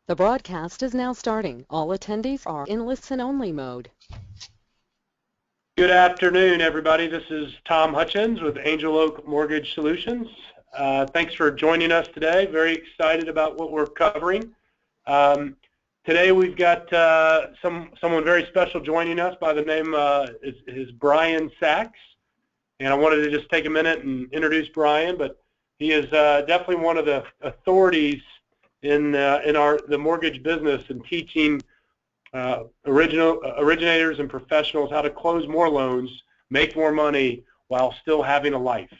The broadcast is now starting. All attendees are in listen-only mode. Good afternoon, everybody. This is Tom Hutchins with Angel Oak Mortgage Solutions. Thanks for joining us today. Very excited about what we're covering. Today we've got someone very special joining us by the name is Brian Sachs. And I wanted to just take a minute and introduce Brian, but he is definitely one of the authorities in the mortgage business and teaching originators and professionals how to close more loans, make more money while still having a life,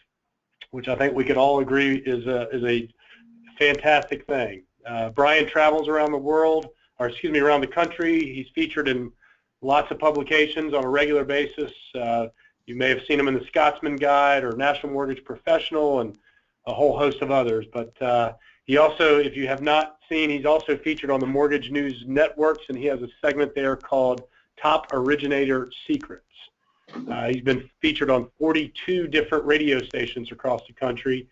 which I think we could all agree is a fantastic thing. Brian travels around the world, or excuse me, around the country. He's featured in lots of publications on a regular basis. You may have seen him in the Scotsman Guide or National Mortgage Professional and a whole host of others. But he also, if you have not seen, he's also featured on the Mortgage News Networks, and he has a segment there called Top Originator Secrets. He's been featured on 42 different radio stations across the country.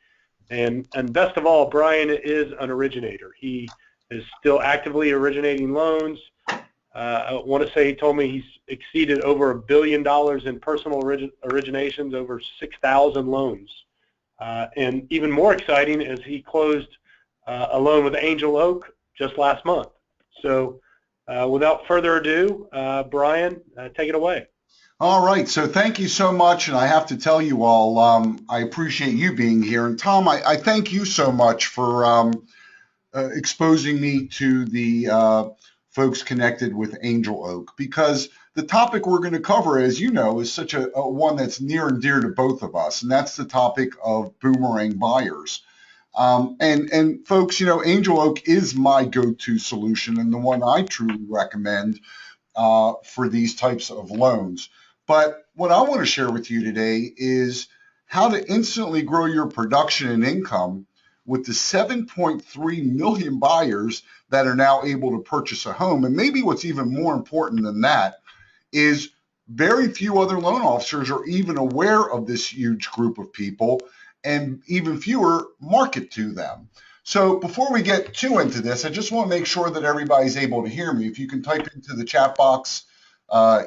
And best of all, Brian is an originator. He is still actively originating loans. I want to say he told me he's exceeded over $1 billion in personal originations, over 6,000 loans. And even more exciting is he closed a loan with Angel Oak just last month. So without further ado, Brian, take it away. All right, so thank you so much, and I have to tell you all, I appreciate you being here. And Tom, I thank you so much for exposing me to the folks connected with Angel Oak, because the topic we're going to cover, as you know, is such a one that's near and dear to both of us, and that's the topic of boomerang buyers. And folks, you know, Angel Oak is my go-to solution and the one I truly recommend for these types of loans. But what I want to share with you today is how to instantly grow your production and income with the 7.3 million buyers that are now able to purchase a home. And maybe what's even more important than that is very few other loan officers are even aware of this huge group of people, and even fewer market to them. So before we get too into this, I just want to make sure that everybody's able to hear me. If you can type into the chat box,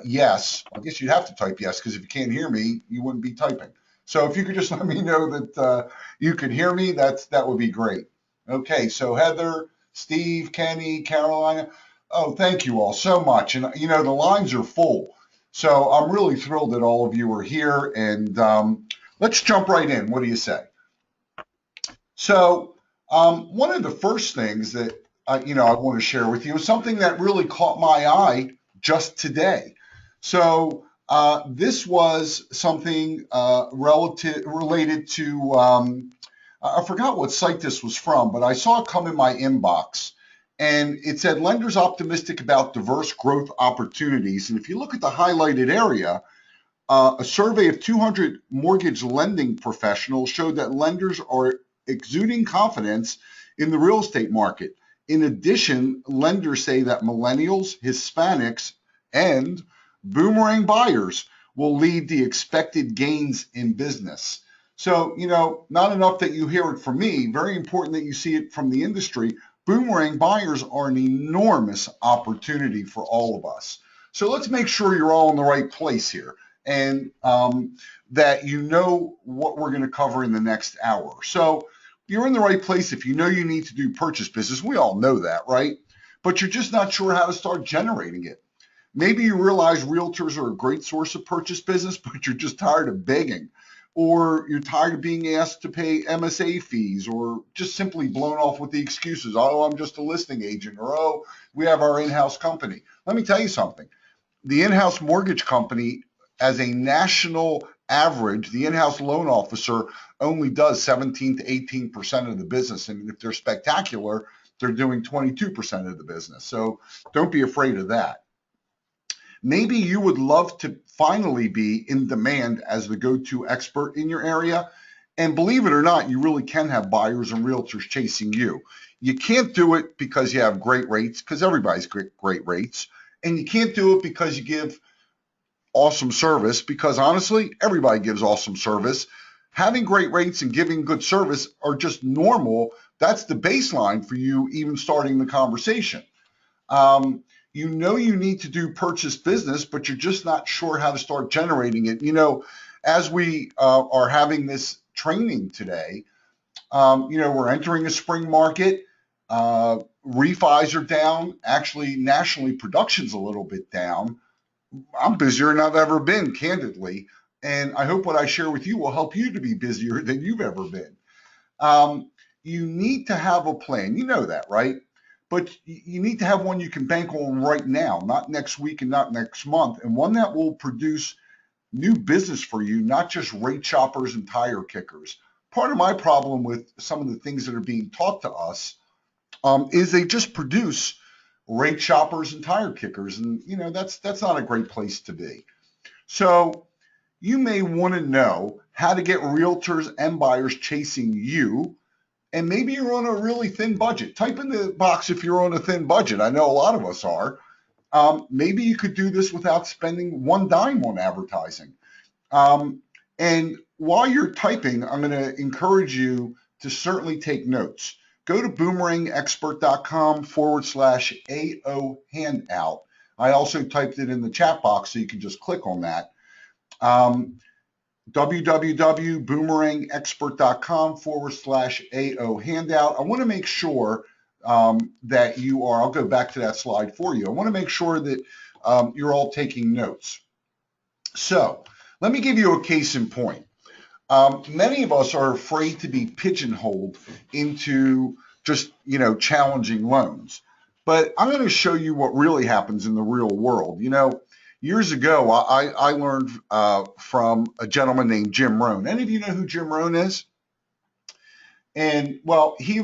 yes. I guess you'd have to type yes, because if you can't hear me, you wouldn't be typing. So if you could just let me know that you could hear me, that would be great. Okay, so Heather, Steve, Kenny, Carolina, oh, thank you all so much. And, you know, the lines are full. So I'm really thrilled that all of you are here. And let's jump right in. What do you say? So one of the first things that, I want to share with you is something that really caught my eye just today. So this was something related to, I forgot what site this was from, but I saw it come in my inbox, and it said lenders optimistic about diverse growth opportunities. And if you look at the highlighted area, a survey of 200 mortgage lending professionals showed that lenders are exuding confidence in the real estate market. In addition, lenders say that millennials, Hispanics, and boomerang buyers will lead the expected gains in business. So, you know, not enough that you hear it from me, very important that you see it from the industry. Boomerang buyers are an enormous opportunity for all of us. So let's make sure you're all in the right place here, and that you know what we're going to cover in the next hour. So you're in the right place if you know you need to do purchase business. We all know that, right? But you're just not sure how to start generating it. Maybe you realize realtors are a great source of purchase business, but you're just tired of begging, or you're tired of being asked to pay MSA fees, or just simply blown off with the excuses, oh, I'm just a listing agent, or oh, we have our in-house company. Let me tell you something. The in-house mortgage company, as a national average, the in-house loan officer only does 17 to 18% of the business. And if they're spectacular, they're doing 22% of the business. So don't be afraid of that. Maybe you would love to finally be in demand as the go-to expert in your area. And believe it or not, you really can have buyers and realtors chasing you. You can't do it because you have great rates, because everybody's great rates. And you can't do it because you give awesome service, because honestly, everybody gives awesome service. Having great rates and giving good service are just normal That's the baseline for you even starting the conversation. You know you need to do purchase business, but you're just not sure how to start generating it. As we are having this training today, we're entering a spring market. Refis are down. Actually, nationally, production's a little bit down. I'm busier than I've ever been, candidly. And I hope what I share with you will help you to be busier than you've ever been. You need to have a plan. You know that, right? But you need to have one you can bank on right now, not next week and not next month, and one that will produce new business for you, not just rate shoppers and tire kickers. Part of my problem with some of the things that are being taught to us is they just produce rate shoppers and tire kickers, and that's not a great place to be. So you may want to know how to get realtors and buyers chasing you. And maybe you're on a really thin budget. Type in the box if you're on a thin budget. I know a lot of us are. Maybe you could do this without spending one dime on advertising. And while you're typing, I'm going to encourage you to certainly take notes. Go to boomerangexpert.com/AO handout. I also typed it in the chat box, so you can just click on that. www.boomerangexpert.com/AO handout. I want to make sure that you are, I'll go back to that slide for you. I want to make sure that you're all taking notes. So let me give you a case in point. Many of us are afraid to be pigeonholed into just, challenging loans. But I'm going to show you what really happens in the real world. Years ago, I learned from a gentleman named Jim Rohn. Any of you know who Jim Rohn is? And well, he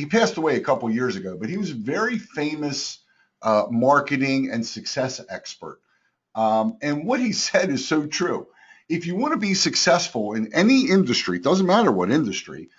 passed away a couple years ago, but he was a very famous marketing and success expert. And what he said is so true. If you want to be successful in any industry, it doesn't matter what industry,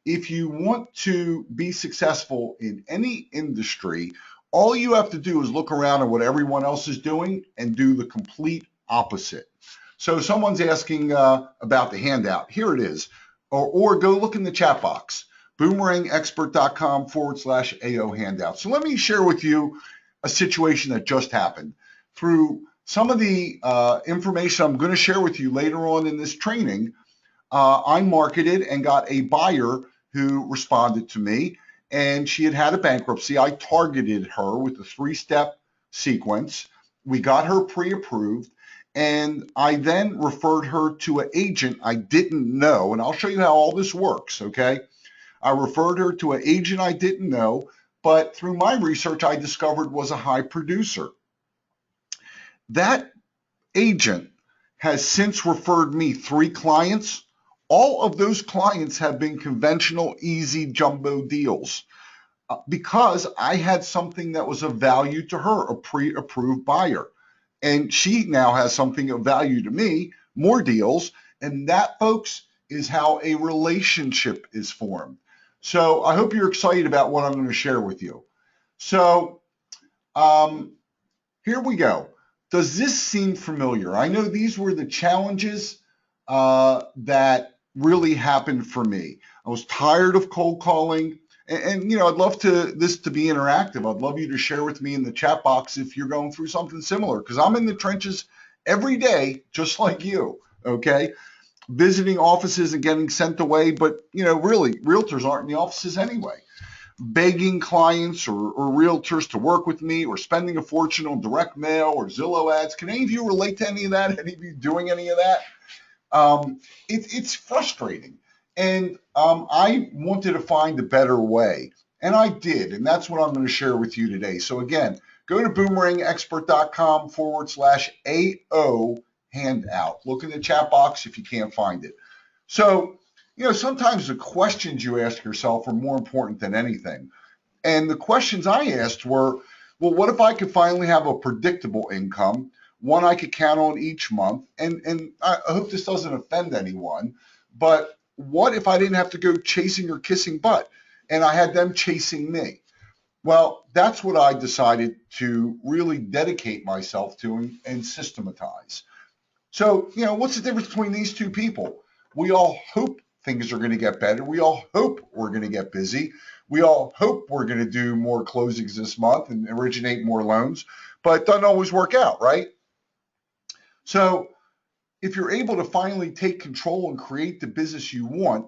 if you want to be successful in any industry, all you have to do is look around at what everyone else is doing and do the complete opposite. So someone's asking about the handout. Here it is. Or go look in the chat box, boomerangexpert.com/AO handout. So let me share with you a situation that just happened. Through some of the information I'm going to share with you later on in this training, I marketed and got a buyer who responded to me, and she had a bankruptcy. I targeted her with a 3-step sequence. We got her pre-approved, and I then referred her to an agent I didn't know, and I'll show you how all this works, okay? I referred her to an agent I didn't know, but through my research, I discovered was a high producer. That agent has since referred me 3 clients. All of those clients have been conventional, easy jumbo deals because I had something that was of value to her, a pre-approved buyer. And she now has something of value to me, more deals. And that, folks, is how a relationship is formed. So I hope you're excited about what I'm going to share with you. So here we go. Does this seem familiar? I know these were the challenges that really happened for me. I was tired of cold calling, and I'd love this to be interactive. I'd love you to share with me in the chat box if you're going through something similar, because I'm in the trenches every day, just like you. Okay, visiting offices and getting sent away, but really, realtors aren't in the offices anyway. Begging clients or realtors to work with me, or spending a fortune on direct mail or Zillow ads. Can any of you relate to any of that? Any of you doing any of that? It's frustrating, and I wanted to find a better way, and I did, and that's what I'm going to share with you today. So again, go to boomerangexpert.com/AO handout. Look in the chat box if you can't find it. So, sometimes the questions you ask yourself are more important than anything. And the questions I asked were, well, what if I could finally have a predictable income, one I could count on each month? And I hope this doesn't offend anyone, but what if I didn't have to go chasing or kissing butt and I had them chasing me? Well, that's what I decided to really dedicate myself to and systematize. So, what's the difference between these two people? We all hope things are going to get better. We all hope we're going to get busy. We all hope we're going to do more closings this month and originate more loans, but it doesn't always work out, right? So if you're able to finally take control and create the business you want,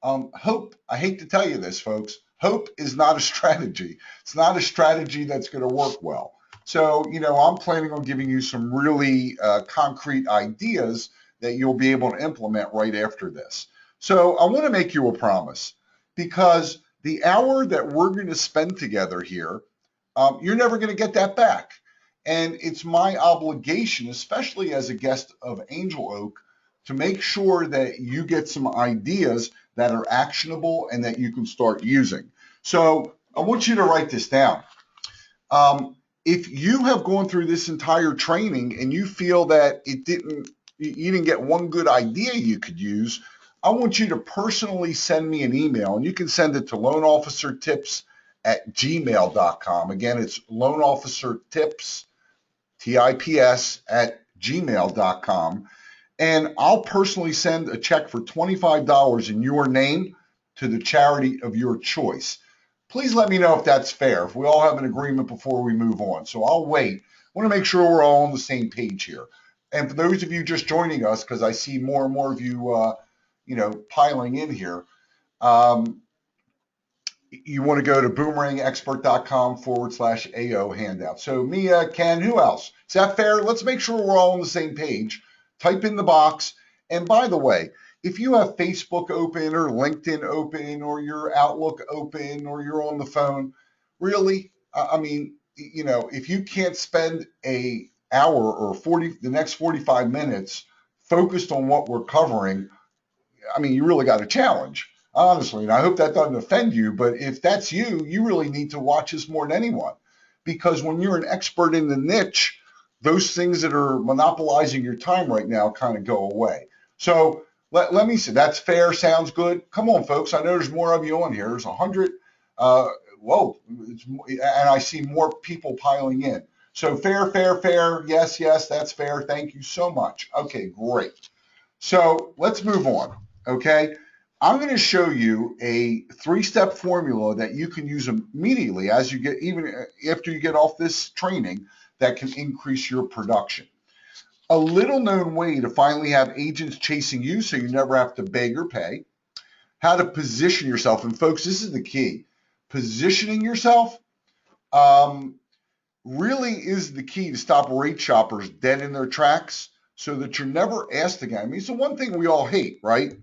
hope, I hate to tell you this, folks, hope is not a strategy. It's not a strategy that's going to work well. So, I'm planning on giving you some really concrete ideas that you'll be able to implement right after this. So I want to make you a promise, because the hour that we're going to spend together here, you're never going to get that back. And it's my obligation, especially as a guest of Angel Oak, to make sure that you get some ideas that are actionable and that you can start using. So I want you to write this down. If you have gone through this entire training and you feel that you didn't get one good idea you could use, I want you to personally send me an email, and you can send it to loanofficertips@gmail.com. Again, it's loanofficertips, TIPS, @gmail.com. And I'll personally send a check for $25 in your name to the charity of your choice. Please let me know if that's fair, if we all have an agreement before we move on. So I'll wait. I want to make sure we're all on the same page here. And for those of you just joining us, because I see more and more of you, piling in here, you want to go to boomerangexpert.com/AO handout. So Mia, Ken, who else? Is that fair? Let's make sure we're all on the same page. Type in the box. And by the way, if you have Facebook open or LinkedIn open or your Outlook open or you're on the phone, really, if you can't spend an hour or the next 45 minutes focused on what we're covering, you really got a challenge, honestly. And I hope that doesn't offend you, but if that's you, you really need to watch this more than anyone, because when you're an expert in the niche, those things that are monopolizing your time right now kind of go away. So let me see. That's fair. Sounds good. Come on, folks. I know there's more of you on here. There's 100. Whoa. And I see more people piling in. So fair. Yes, that's fair. Thank you so much. Okay, great. So let's move on. Okay. I'm going to show you a 3-step formula that you can use immediately even after you get off this training, that can increase your production. A little known way to finally have agents chasing you so you never have to beg or pay. How to position yourself. And folks, this is the key. Positioning yourself really is the key to stop rate shoppers dead in their tracks, so that you're never asked again. It's the one thing we all hate, right?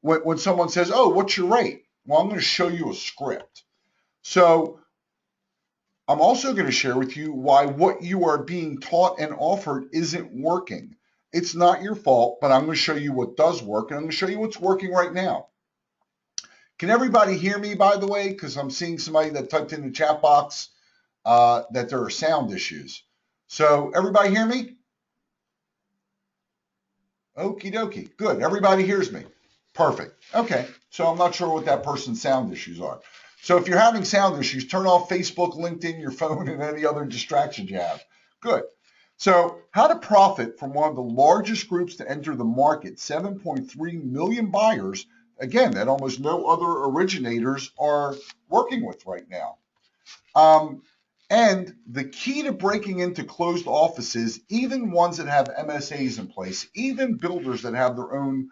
When someone says, oh, what's your rate? Well, I'm going to show you a script. So I'm also going to share with you why what you are being taught and offered isn't working. It's not your fault, but I'm going to show you what does work, and I'm going to show you what's working right now. Can everybody hear me, by the way? Because I'm seeing somebody that typed in the chat box that there are sound issues. So everybody hear me? Okie dokie. Good. Everybody hears me. Perfect. Okay. So I'm not sure what that person's sound issues are. So if you're having sound issues, turn off Facebook, LinkedIn, your phone, and any other distractions you have. Good. So how to profit from one of the largest groups to enter the market, 7.3 million buyers, again, that almost no other originators are working with right now. And the key to breaking into closed offices, even ones that have MSAs in place, even builders that have their own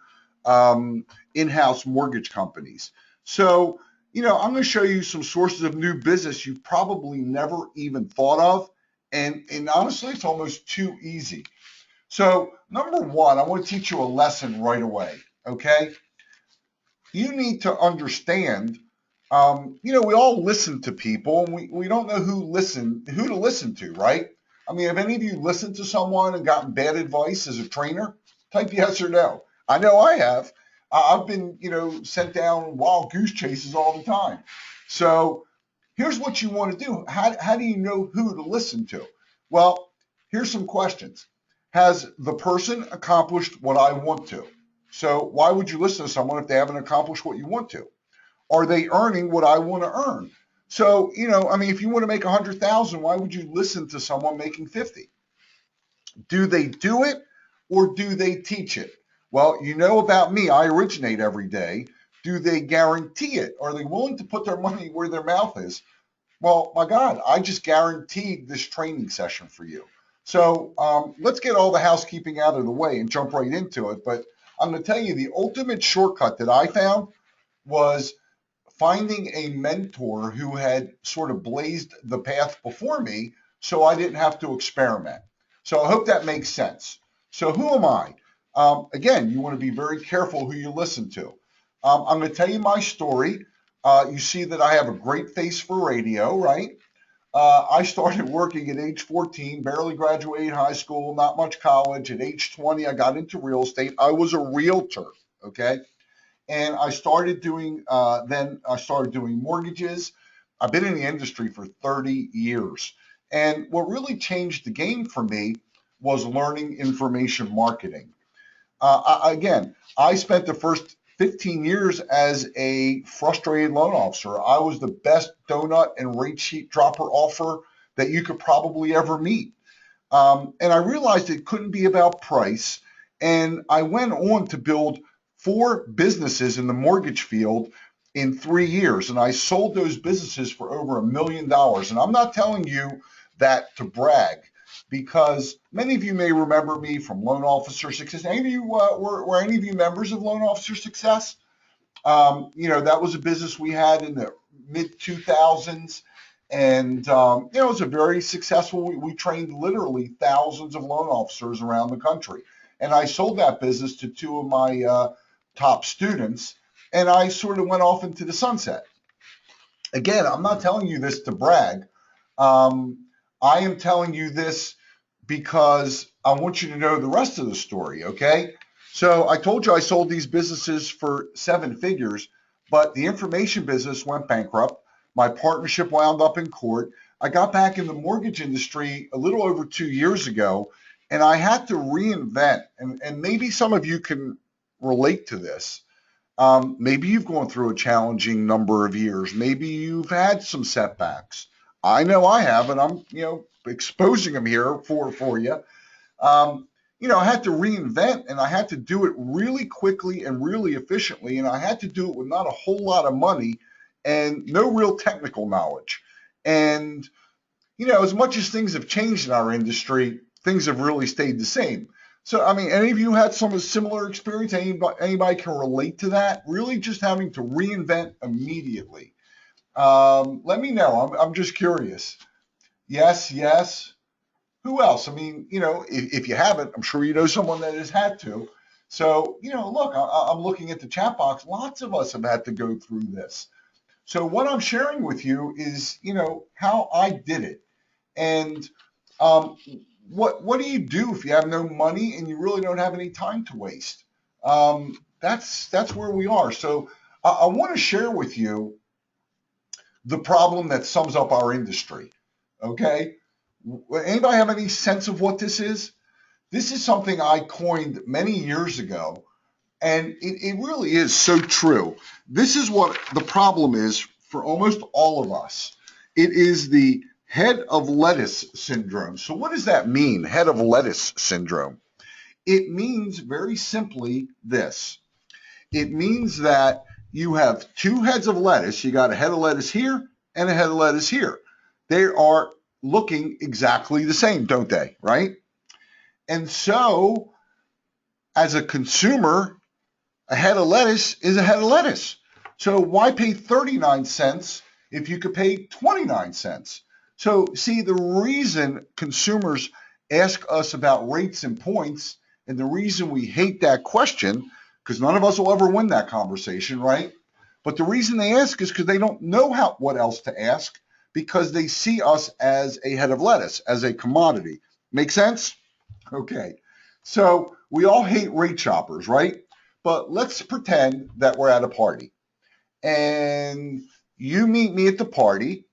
in-house mortgage companies. So, I'm going to show you some sources of new business you probably never even thought of. And honestly, it's almost too easy. So number one, I want to teach you a lesson right away. Okay. You need to understand, we all listen to people, and we don't know who to listen to, right? Have any of you listened to someone and gotten bad advice as a trainer? Type yes or no. I know I have. I've been, sent down wild goose chases all the time. So here's what you want to do. How do you know who to listen to? Well, here's some questions. Has the person accomplished what I want to? So why would you listen to someone if they haven't accomplished what you want to? Are they earning what I want to earn? So, if you want to make 100,000, why would you listen to someone making 50? Do they do it, or do they teach it? Well, you know about me, I originate every day. Do they guarantee it? Are they willing to put their money where their mouth is? Well, my God, I just guaranteed this training session for you. So let's get all the housekeeping out of the way and jump right into it. But I'm going to tell you the ultimate shortcut that I found was finding a mentor who had sort of blazed the path before me so I didn't have to experiment. So I hope that makes sense. So who am I? Again, you want to be very careful who you listen to. I'm going to tell you my story. You see that I have a great face for radio, right? I started working at age 14, barely graduated high school, not much college. At age 20, I got into real estate. I was a realtor, okay? And I started doing, mortgages. I've been in the industry for 30 years. And what really changed the game for me was learning information marketing. I spent the first 15 years as a frustrated loan officer. I was the best donut and rate sheet dropper offer that you could probably ever meet. And I realized it couldn't be about price. And I went on to build 4 businesses in the mortgage field in 3 years. And I sold those businesses for over $1 million. And I'm not telling you that to brag, because many of you may remember me from Loan Officer Success. Any of you were any of you members of Loan Officer Success? That was a business we had in the mid 2000s, and it was a very successful. We trained literally thousands of loan officers around the country, and I sold that business to 2 of my top students, and I sort of went off into the sunset. Again, I'm not telling you this to brag. I am telling you this because I want you to know the rest of the story, okay? So I told you I sold these businesses for 7 figures, but the information business went bankrupt. My partnership wound up in court. I got back in the mortgage industry a little over 2 years ago, and I had to reinvent. And maybe some of you can relate to this. Maybe you've gone through a challenging number of years. Maybe you've had some setbacks. I know I have, and I'm, exposing them here for you. I had to reinvent, and I had to do it really quickly and really efficiently, and I had to do it with not a whole lot of money and no real technical knowledge. And, as much as things have changed in our industry, things have really stayed the same. So, any of you had some similar experience? Anybody can relate to that? Really just having to reinvent immediately. Let me know. I'm just curious. Yes, yes. Who else? If you haven't, I'm sure you know someone that has had to. So, look, I'm looking at the chat box. Lots of us have had to go through this. So what I'm sharing with you is, how I did it. And what do you do if you have no money and you really don't have any time to waste? That's where we are. So I want to share with you the problem that sums up our industry. Okay? Anybody have any sense of what this is? This is something I coined many years ago, and it really is so true. This is what the problem is for almost all of us. It is the head of lettuce syndrome. So what does that mean, head of lettuce syndrome? It means very simply this. It means that you have 2 heads of lettuce. You got a head of lettuce here and a head of lettuce here. They are looking exactly the same, don't they? Right? And so, as a consumer, a head of lettuce is a head of lettuce. So why pay 39 cents if you could pay 29 cents? So see, the reason consumers ask us about rates and points, and the reason we hate that question, because none of us will ever win that conversation, right? But the reason they ask is because they don't know what else to ask, because they see us as a head of lettuce, as a commodity. Make sense? Okay. So we all hate rate shoppers, right? But let's pretend that we're at a party and you meet me at the party,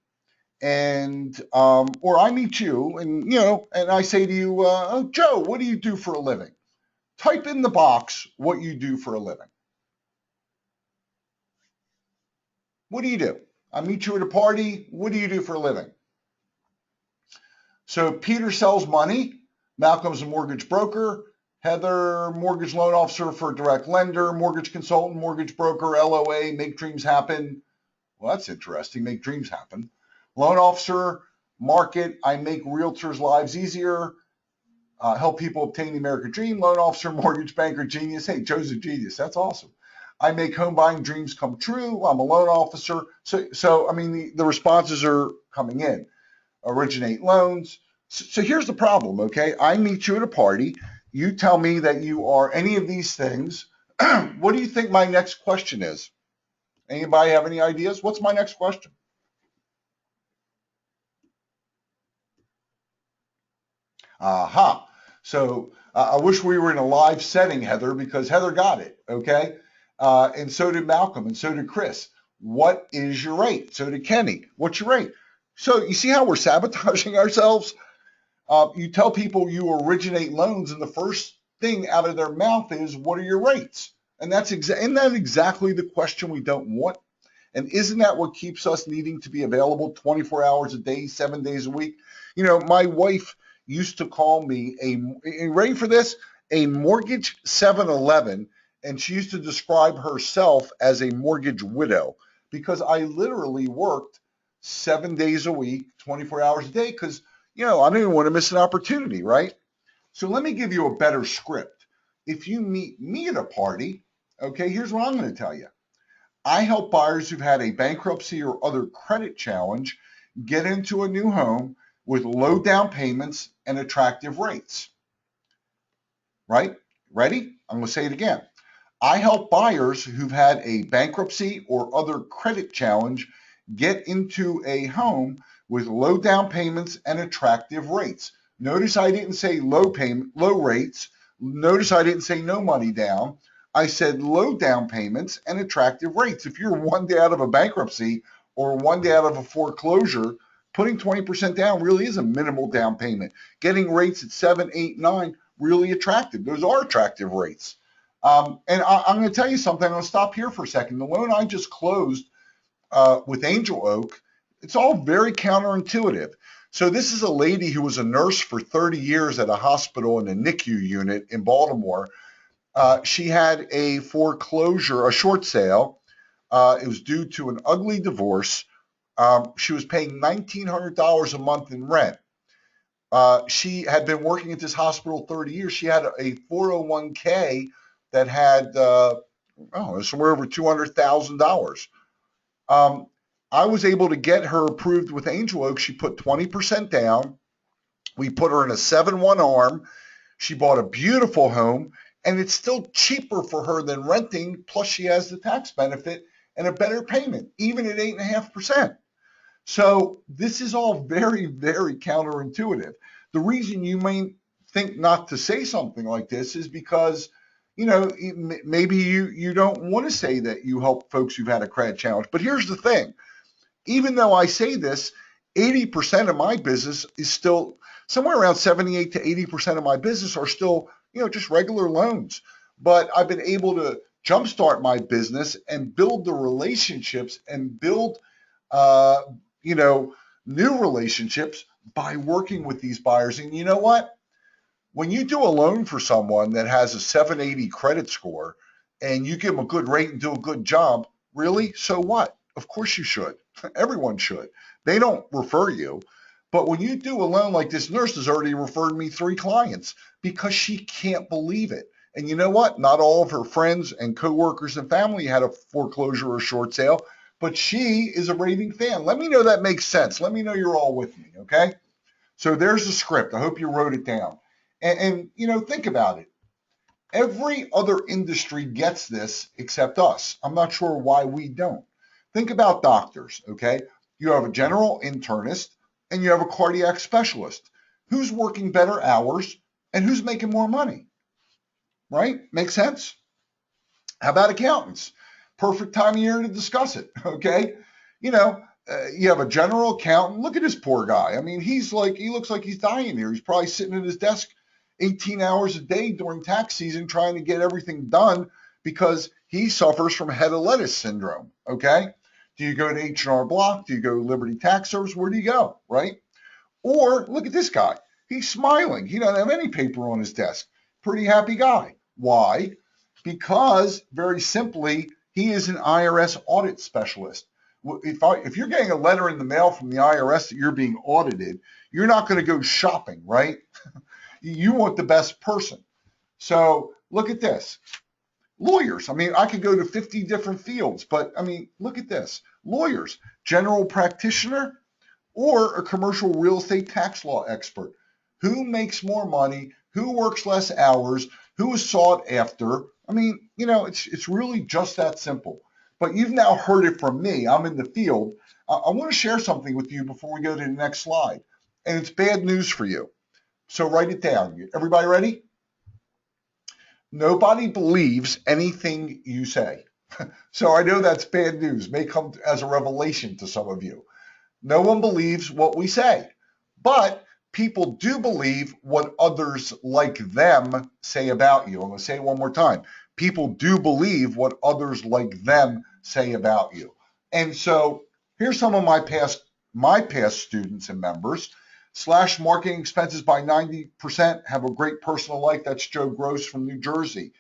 and or I meet you, and and I say to you, oh, Joe, what do you do for a living? Type in the box what you do for a living. What do you do? I meet you at a party. What do you do for a living? So Peter sells money. Malcolm's a mortgage broker. Heather, mortgage loan officer for a direct lender, mortgage consultant, mortgage broker, LOA, make dreams happen. Well, that's interesting. Make dreams happen. Loan officer, market, I make realtors' lives easier. Help people obtain the American dream. Loan officer, mortgage banker, genius. Hey, Joe's a genius. That's awesome. I make home buying dreams come true. I'm a loan officer. So I mean, the responses are coming in. Originate loans. So here's the problem, okay? I meet you at a party. You tell me that you are any of these things. What do you think my next question is? Anybody have any ideas? What's my next question? Aha. So I wish we were in a live setting, Heather, because Heather got it, okay? And so did Malcolm, and so did Chris. What is your rate? So did Kenny. What's your rate? So you see how we're sabotaging ourselves? You tell people you originate loans, and the first thing out of their mouth is, what are your rates? And isn't that exactly the question we don't want? And isn't that what keeps us needing to be available 24 hours a day, 7 days a week? You know, my wife used to call me ready for this? A mortgage 7-Eleven, and she used to describe herself as a mortgage widow because I literally worked 7 days a week, 24 hours a day because, you know, I didn't want to miss an opportunity, right? So let me give you a better script. If you meet me at a party, okay, here's what I'm going to tell you. I help buyers who've had a bankruptcy or other credit challenge get into a new home with low down payments and attractive rates. Right? Ready? I'm going to say it again. I help buyers who've had a bankruptcy or other credit challenge get into a home with low down payments and attractive rates. Notice I didn't say low rates. Notice I didn't say no money down. I said low down payments and attractive rates. If you're one day out of a bankruptcy or one day out of a foreclosure, putting 20% down really is a minimal down payment. Getting rates at 7, 8, 9, really attractive. Those are attractive rates. I'm going to tell you something. I'm going to stop here for a second. The loan I just closed with Angel Oak, it's all very counterintuitive. So this is a lady who was a nurse for 30 years at a hospital in a NICU unit in Baltimore. She had a foreclosure, a short sale. It was due to an ugly divorce. She was paying $1,900 a month in rent. She had been working at this hospital 30 years. She had a 401k that had somewhere over $200,000. I was able to get her approved with Angel Oak. She put 20% down. We put her in a 7-1 arm. She bought a beautiful home, and it's still cheaper for her than renting. Plus, she has the tax benefit and a better payment, even at 8.5%. So this is all very, very counterintuitive. The reason you may think not to say something like this is because, you know, maybe you don't want to say that you help folks who've had a credit challenge. But here's the thing. Even though I say this, 80% of my business is still somewhere around 78 to 80% of my business are still, you know, just regular loans. But I've been able to jumpstart my business and build the relationships and build, you know, new relationships by working with these buyers. And you know what? When you do a loan for someone that has a 780 credit score and you give them a good rate and do a good job, really? So what? Of course you should. Everyone should. They don't refer you. But when you do a loan like this nurse has already referred me 3 clients because she can't believe it. And you know what? Not all of her friends and coworkers and family had a foreclosure or short sale, but she is a raving fan. Let me know that makes sense. Let me know you're all with me, okay? So there's the script. I hope you wrote it down. And you know, think about it. Every other industry gets this except us. I'm not sure why we don't. Think about doctors, okay? You have a general internist and you have a cardiac specialist. Who's working better hours and who's making more money? Right? Makes sense? How about accountants? Perfect time of year to discuss it, okay? You know, you have a general accountant. Look at this poor guy. I mean, he looks like he's dying here. He's probably sitting at his desk 18 hours a day during tax season trying to get everything done because he suffers from head of lettuce syndrome, okay? Do you go to H&R Block? Do you go to Liberty Tax Service? Where do you go, right? Or look at this guy. He's smiling. He doesn't have any paper on his desk. pretty happy guy. Why? Because very simply, he is an IRS audit specialist. If you're getting a letter in the mail from the IRS that you're being audited, you're not going to go shopping, right? You want the best person. So look at this. Lawyers. I mean, I could go to 50 different fields, but I mean, look at this. Lawyers, general practitioner, or a commercial real estate tax law expert. Who makes more money? Who works less hours? Who is sought after? I mean, it's really just that simple. But you've now heard it from me. I'm in the field. I want to share something with you before we go to the next slide. And it's bad news for you. So write it down. Everybody ready? Nobody believes anything you say. So I know that's bad news. May come as a revelation to some of you. No one believes what we say, but people do believe what others like them say about you. I'm going to say it one more time. People do believe what others like them say about you. And so here's some of my past students and members. Slash marketing expenses by 90%. Have a great personal life. That's Joe Gross from New Jersey.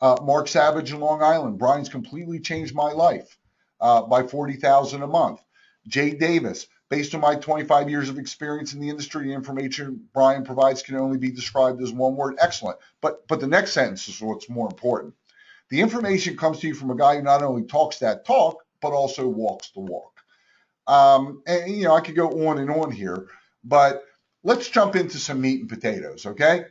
Mark Savage in Long Island. Brian's completely changed my life by $40,000 a month. Jay Davis, based on my 25 years of experience in the industry, the information Brian provides can only be described as one word, excellent. But the next sentence is what's more important. The information comes to you from a guy who not only talks that talk, but also walks the walk. And I could go on and on here, but let's jump into some meat and potatoes, okay?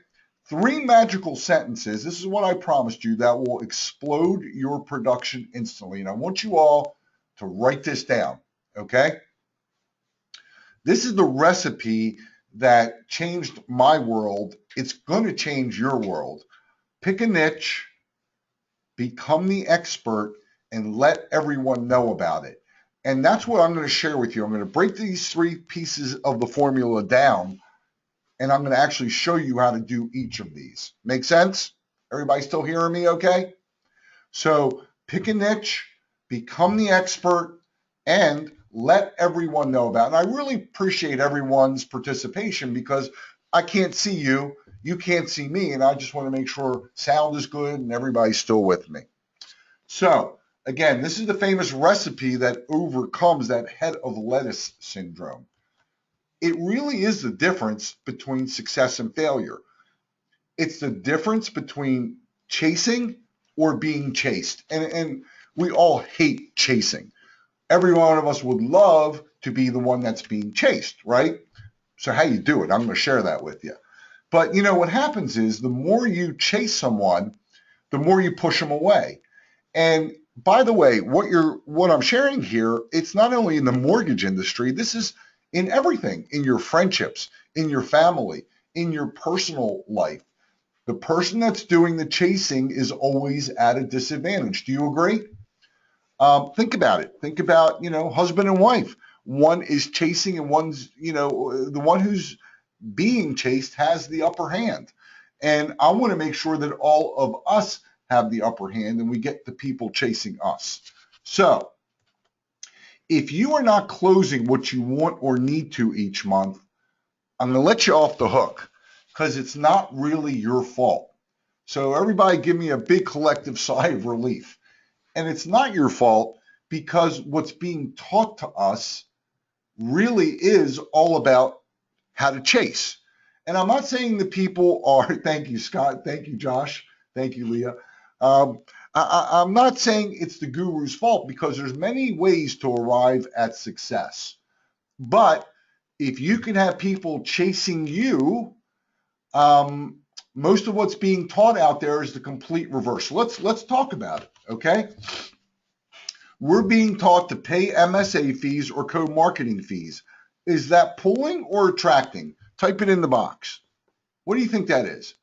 3 magical sentences. This is what I promised you that will explode your production instantly. And I want you all to write this down. Okay? This is the recipe that changed my world. It's going to change your world. Pick a niche, become the expert, and let everyone know about it. And that's what I'm going to share with you. I'm going to break these 3 pieces of the formula down, and I'm going to actually show you how to do each of these. Make sense? Everybody still hearing me okay? So pick a niche, become the expert, and let everyone know about it. And I really appreciate everyone's participation because I can't see you, you can't see me, and I just want to make sure sound is good and everybody's still with me. So again, this is the famous recipe that overcomes that head of lettuce syndrome. It really is the difference between success and failure. It's the difference between chasing or being chased. And we all hate chasing. Every one of us would love to be the one that's being chased, right? So how you do it, I'm going to share that with you. But what happens is the more you chase someone, the more you push them away. And by the way, what I'm sharing here, it's not only in the mortgage industry, this is in everything, in your friendships, in your family, in your personal life. The person that's doing the chasing is always at a disadvantage. Do you agree? Think about it. Think about, husband and wife. One is chasing and one's, the one who's being chased has the upper hand. And I want to make sure that all of us have the upper hand and we get the people chasing us. So if you are not closing what you want or need to each month, I'm going to let you off the hook because it's not really your fault. So everybody give me a big collective sigh of relief. And it's not your fault because what's being taught to us really is all about how to chase. And I'm not saying the people are, thank you, Scott, thank you, Josh, thank you, Leah. I'm not saying it's the guru's fault because there's many ways to arrive at success. But if you can have people chasing you, most of what's being taught out there is the complete reverse. Let's talk about it, okay? We're being taught to pay MSA fees or co-marketing fees. Is that pulling or attracting? Type it in the box. What do you think that is?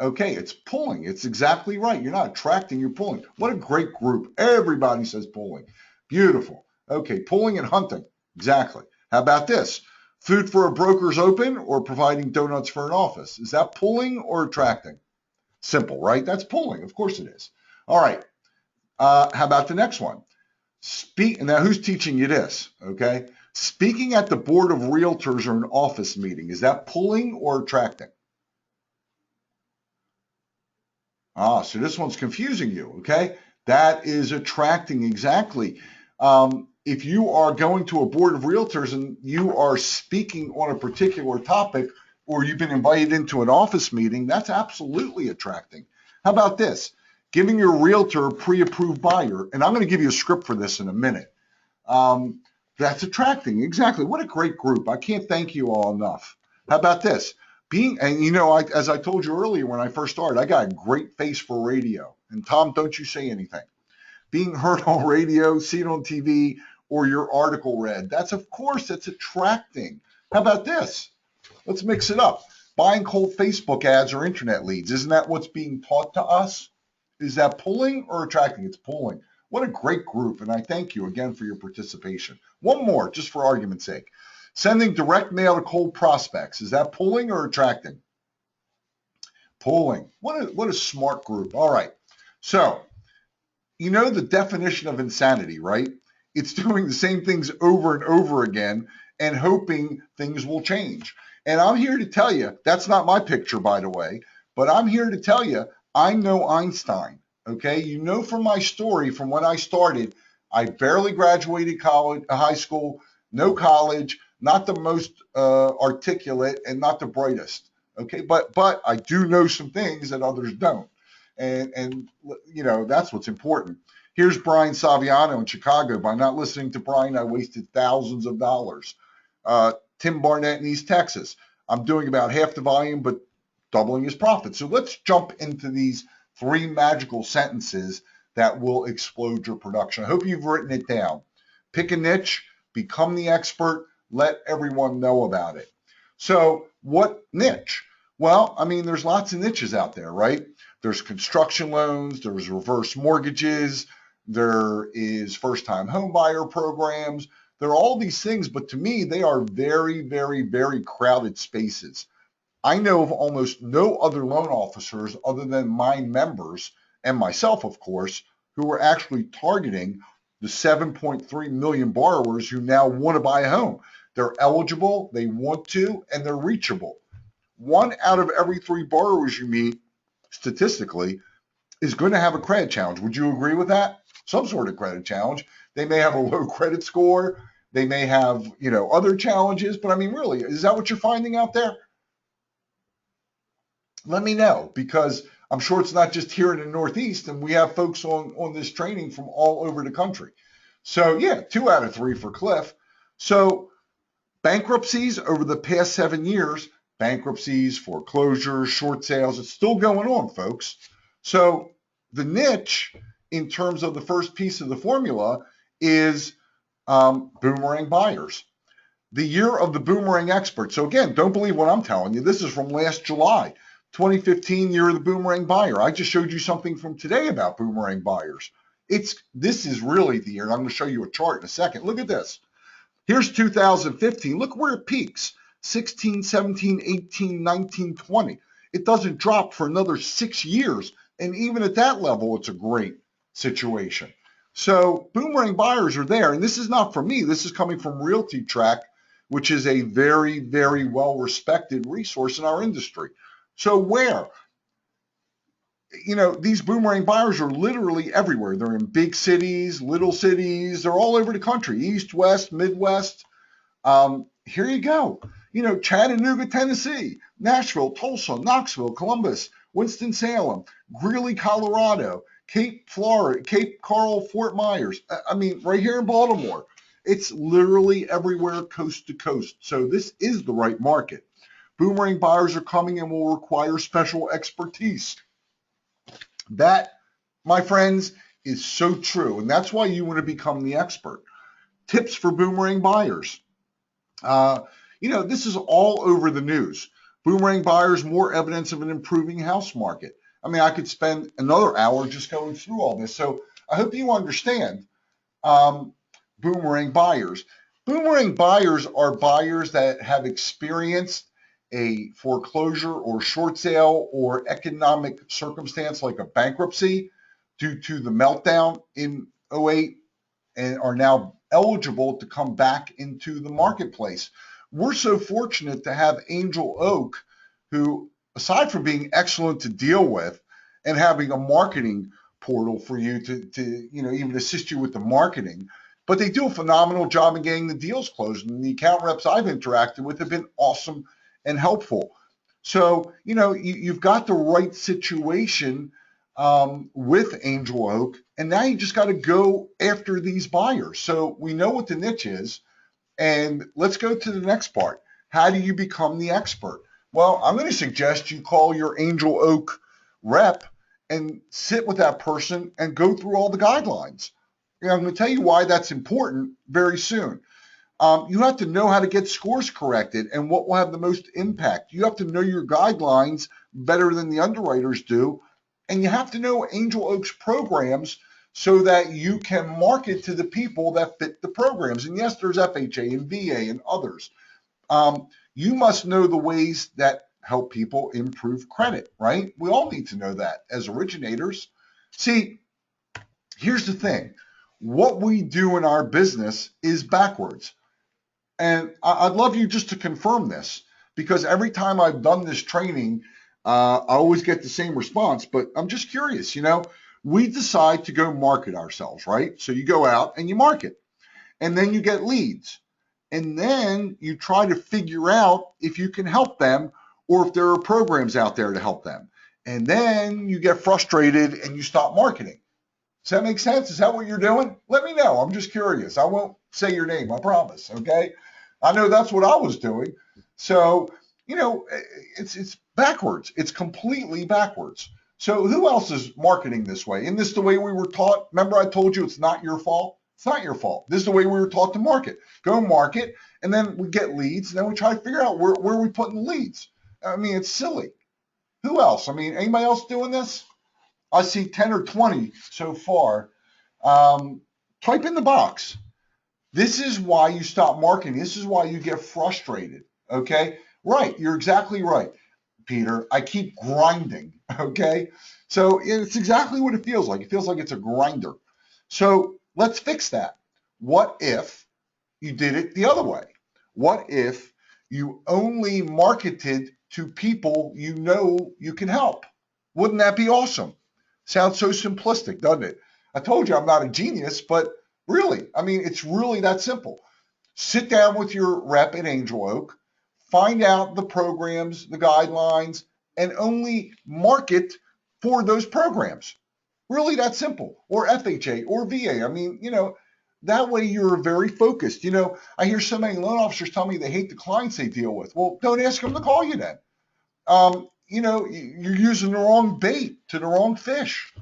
Okay, it's pulling. It's exactly right. You're not attracting, you're pulling. What a great group. Everybody says pulling. Beautiful. Okay, pulling and hunting. Exactly. How about this? Food for a broker's open or providing donuts for an office. Is that pulling or attracting? Simple, right? That's pulling. Of course it is. All right. How about the next one? Now, who's teaching you this? Okay. Speaking at the board of realtors or an office meeting. Is that pulling or attracting? So this one's confusing you, okay? That is attracting exactly. If you are going to a board of realtors and you are speaking on a particular topic, or you've been invited into an office meeting, that's absolutely attracting. How about this? Giving your realtor a pre-approved buyer, and I'm going to give you a script for this in a minute. That's attracting, exactly. What a great group. I can't thank you all enough. How about this? And you know, as I told you earlier when I first started, I got a great face for radio. And Tom, don't you say anything. Being heard on radio, seen on TV, or your article read, of course, that's attracting. How about this? Let's mix it up. Buying cold Facebook ads or internet leads. Isn't that what's being taught to us? Is that pulling or attracting? It's pulling. What a great group, and I thank you again for your participation. One more, just for argument's sake. Sending direct mail to cold prospects. Is that pulling or attracting? Pulling. What a smart group. All right. So, you know the definition of insanity, right? It's doing the same things over and over again and hoping things will change. And I'm here to tell you, that's not my picture, by the way, but I'm here to tell you, I know Einstein, okay? You know from my story, from when I started, I barely graduated college, high school, no college, not the most articulate and not the brightest, okay? But I do know some things that others don't. And you know, that's what's important. Here's Brian Saviano in Chicago. By not listening to Brian, I wasted thousands of dollars. Tim Barnett in East Texas. I'm doing about half the volume, but doubling his profit. So let's jump into these 3 magical sentences that will explode your production. I hope you've written it down. Pick a niche, become the expert, let everyone know about it. So what niche? Well, I mean, there's lots of niches out there, right? There's construction loans, there's reverse mortgages, there is first-time home buyer programs. There are all these things, but to me, they are very, very, very crowded spaces. I know of almost no other loan officers other than my members and myself, of course, who are actually targeting the 7.3 million borrowers who now want to buy a home. They're eligible, they want to, and they're reachable. 1 out of every 3 borrowers you meet, statistically, is going to have a credit challenge. Would you agree with that? Some sort of credit challenge. They may have a low credit score. They may have, you know, other challenges. But I mean, really, is that what you're finding out there? Let me know, because I'm sure it's not just here in the Northeast, and we have folks on this training from all over the country. So yeah, 2 out of 3 for Cliff. So bankruptcies over the past 7 years, bankruptcies, foreclosures, short sales, it's still going on, folks. So the niche in terms of the first piece of the formula is boomerang buyers. The year of the Boomerang Expert. So again, don't believe what I'm telling you. This is from last July, 2015, year of the Boomerang Buyer. I just showed you something from today about boomerang buyers. This is really the year. I'm going to show you a chart in a second. Look at this. Here's 2015. Look where it peaks. 16, 17, 18, 19, 20. It doesn't drop for another 6 years. And even at that level, it's a great situation. So boomerang buyers are there. And this is not from me. This is coming from Realty Track, which is a very, very well-respected resource in our industry. So where? You know, these boomerang buyers are literally everywhere. They're in big cities, little cities. They're all over the country, East, West, Midwest. Here you go. You know, Chattanooga, Tennessee, Nashville, Tulsa, Knoxville, Columbus, Winston-Salem, Greeley, Colorado, Cape, Florida, Cape Coral, Fort Myers. I mean, right here in Baltimore. It's literally everywhere, coast to coast. So this is the right market. Boomerang buyers are coming and will require special expertise. That, my friends, is so true. And that's why you want to become the expert. Tips for boomerang buyers. You know, this is all over the news. Boomerang buyers, more evidence of an improving house market. I mean, I could spend another hour just going through all this. So I hope you understand boomerang buyers. Boomerang buyers are buyers that have experienced a foreclosure or short sale or economic circumstance like a bankruptcy due to the meltdown in '08 and are now eligible to come back into the marketplace. We're so fortunate to have Angel Oak, who, aside from being excellent to deal with and having a marketing portal for you to even assist you with the marketing. But they do a phenomenal job in getting the deals closed. And the account reps I've interacted with have been awesome and helpful. So, you've got the right situation with Angel Oak, and now you just got to go after these buyers. So we know what the niche is, and let's go to the next part. How do you become the expert? Well, I'm going to suggest you call your Angel Oak rep and sit with that person and go through all the guidelines. I'm going to tell you why that's important very soon. You have to know how to get scores corrected and what will have the most impact. You have to know your guidelines better than the underwriters do, and you have to know Angel Oak's programs so that you can market to the people that fit the programs. And yes, there's FHA and VA and others. You must know the ways that help people improve credit, right? We all need to know that as originators. See, here's the thing. What we do in our business is backwards. And I'd love you just to confirm this, because every time I've done this training, I always get the same response, but I'm just curious, we decide to go market ourselves, right? So you go out and you market, and then you get leads, and then you try to figure out if you can help them or if there are programs out there to help them. And then you get frustrated and you stop marketing. Does that make sense? Is that what you're doing? Let me know. I'm just curious. I won't say your name, I promise, okay? I know that's what I was doing. So, it's backwards. It's completely backwards. So who else is marketing this way? Isn't this the way we were taught? Remember I told you it's not your fault? It's not your fault. This is the way we were taught to market. Go market, and then we get leads, and then we try to figure out where are we putting the leads. I mean, it's silly. Who else? I mean, anybody else doing this? I see 10 or 20 so far. Type in the box. This is why you stop marketing. This is why you get frustrated, okay? Right, you're exactly right, Peter. I keep grinding, okay? So it's exactly what it feels like. It feels like it's a grinder. So let's fix that. What if you did it the other way? What if you only marketed to people you know you can help? Wouldn't that be awesome? Sounds so simplistic, doesn't it? I told you I'm not a genius, but really, I mean, it's really that simple. Sit down with your rep at Angel Oak, find out the programs, the guidelines, and only market for those programs. Really that simple. Or FHA or VA. I mean, that way you're very focused. I hear so many loan officers tell me they hate the clients they deal with. Well, don't ask them to call you then. You're using the wrong bait to the wrong fish.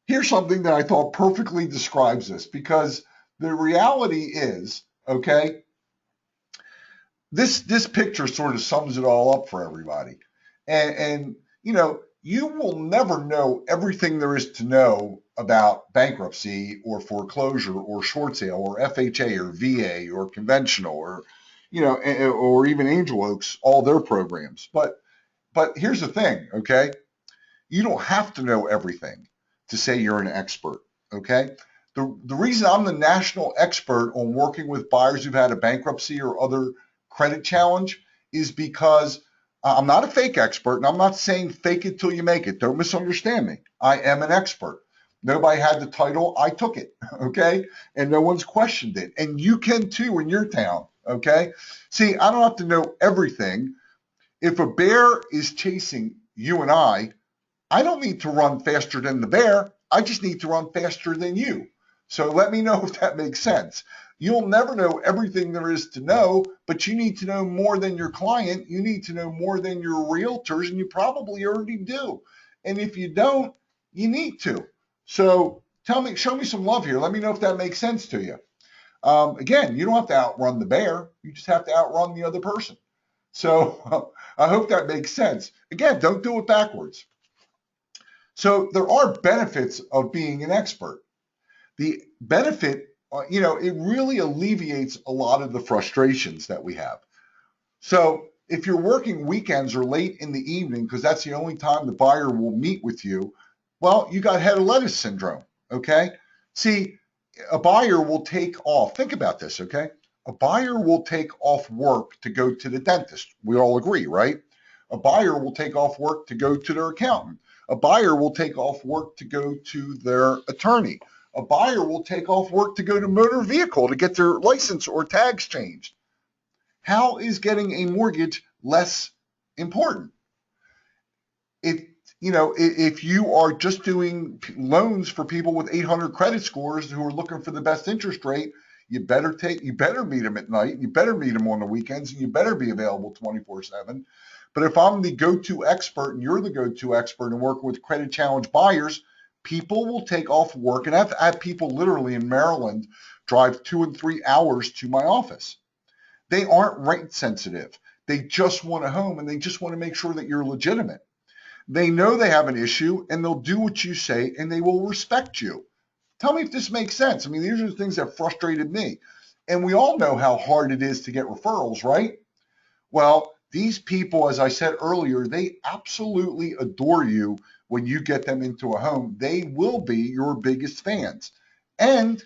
Here's something that I thought perfectly describes this, because the reality is, okay, this picture sort of sums it all up for everybody. And you will never know everything there is to know about bankruptcy or foreclosure or short sale or FHA or VA or conventional or or even Angel Oaks, all their programs. But here's the thing, okay? You don't have to know everything to say you're an expert, okay? The reason I'm the national expert on working with buyers who've had a bankruptcy or other credit challenge is because I'm not a fake expert, and I'm not saying fake it till you make it. Don't misunderstand me. I am an expert. Nobody had the title. I took it, okay? And no one's questioned it. And you can too in your town, okay? See, I don't have to know everything. If a bear is chasing you and I don't need to run faster than the bear. I just need to run faster than you. So let me know if that makes sense. You'll never know everything there is to know, but you need to know more than your client. You need to know more than your realtors, and you probably already do. And if you don't, you need to. So show me some love here. Let me know if that makes sense to you. Again, you don't have to outrun the bear. You just have to outrun the other person. So I hope that makes sense. Again, don't do it backwards. So there are benefits of being an expert. The benefit, it really alleviates a lot of the frustrations that we have. So if you're working weekends or late in the evening, because that's the only time the buyer will meet with you, well, you got head of lettuce syndrome, okay? See, a buyer will take off. Think about this, okay? A buyer will take off work to go to the dentist. We all agree, right? A buyer will take off work to go to their accountant. A buyer will take off work to go to their attorney. A buyer will take off work to go to motor vehicle to get their license or tags changed. How is getting a mortgage less important? If you are just doing loans for people with 800 credit scores who are looking for the best interest rate, you better meet them at night, you better meet them on the weekends, and you better be available 24/7. But if I'm the go-to expert and you're the go-to expert and working with credit challenge buyers, people will take off work. And I've had people literally in Maryland drive 2 and 3 hours to my office. They aren't rate sensitive. They just want a home, and they just want to make sure that you're legitimate. They know they have an issue, and they'll do what you say, and they will respect you. Tell me if this makes sense. I mean, these are the things that frustrated me. And we all know how hard it is to get referrals, right? Well, these people, as I said earlier, they absolutely adore you when you get them into a home. They will be your biggest fans. And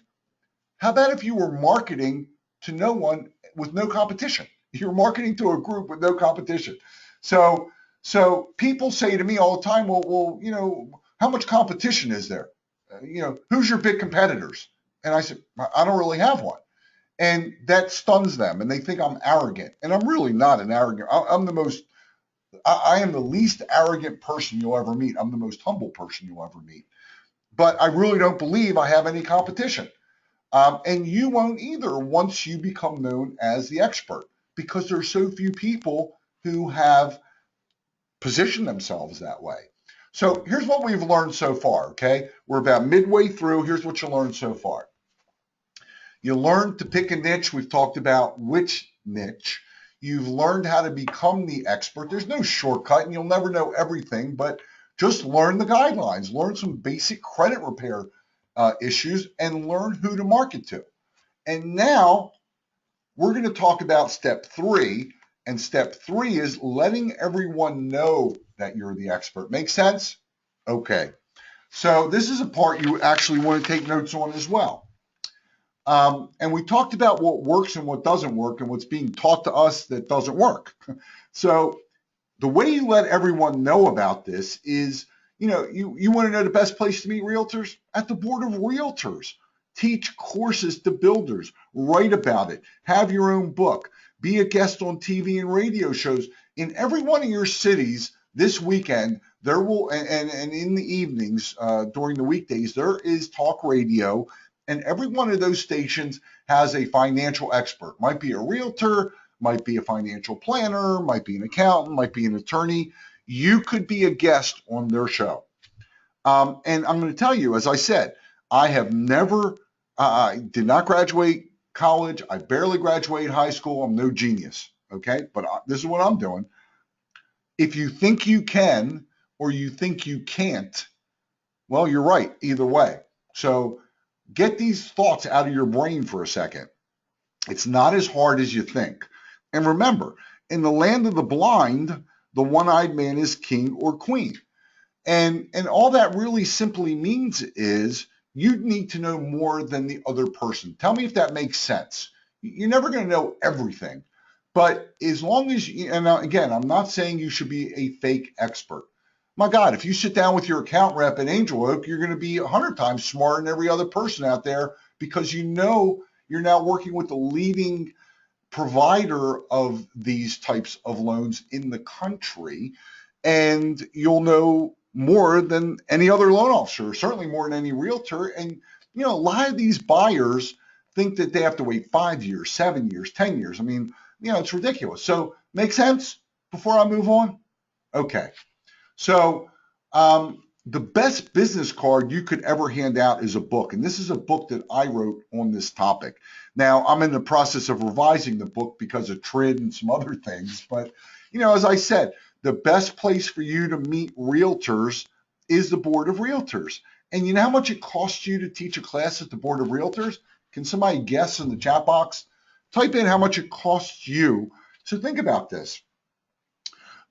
how about if you were marketing to no one with no competition? You're marketing to a group with no competition. So people say to me all the time, well, how much competition is there? Who's your big competitors? And I said, I don't really have one. And that stuns them, and they think I'm arrogant. And I'm really not an arrogant. I am the least arrogant person you'll ever meet. I'm the most humble person you'll ever meet. But I really don't believe I have any competition. And you won't either once you become known as the expert, because there's so few people who have positioned themselves that way. So here's what we've learned so far, okay? We're about midway through. Here's what you learned so far. You learned to pick a niche. We've talked about which niche. You've learned how to become the expert. There's no shortcut, and you'll never know everything, but just learn the guidelines. Learn some basic credit repair issues, and learn who to market to. And now we're going to talk about step 3. And step 3 is letting everyone know that you're the expert. Make sense? Okay. So this is a part you actually want to take notes on as well. And we talked about what works and what doesn't work and what's being taught to us that doesn't work. So the way you let everyone know about this is, you want to know the best place to meet realtors? At the Board of Realtors. Teach courses to builders. Write about it. Have your own book. Be a guest on TV and radio shows. In every one of your cities this weekend, there will, and in the evenings, during the weekdays, there is talk radio, and every one of those stations has a financial expert. Might be a realtor, might be a financial planner, might be an accountant, might be an attorney. You could be a guest on their show. And I'm going to tell you, as I said, I have never, I did not graduate college. I barely graduated high school. I'm no genius, okay? But this is what I'm doing. If you think you can or you think you can't, well, you're right either way. So get these thoughts out of your brain for a second. It's not as hard as you think. And remember, in the land of the blind, the one-eyed man is king or queen. And all that really simply means is you need to know more than the other person. Tell me if that makes sense. You're never going to know everything. But as long as you, and again, I'm not saying you should be a fake expert. My God, if you sit down with your account rep at Angel Oak, you're going to be 100 times smarter than every other person out there because you know you're now working with the leading provider of these types of loans in the country, and you'll know more than any other loan officer, certainly more than any realtor. And, a lot of these buyers think that they have to wait 5 years, 7 years, 10 years. I mean, it's ridiculous. So make sense before I move on? Okay. So the best business card you could ever hand out is a book. And this is a book that I wrote on this topic. Now, I'm in the process of revising the book because of TRID and some other things. But, as I said, the best place for you to meet realtors is the Board of Realtors. And you know how much it costs you to teach a class at the Board of Realtors? Can somebody guess in the chat box? Type in how much it costs you. So think about this.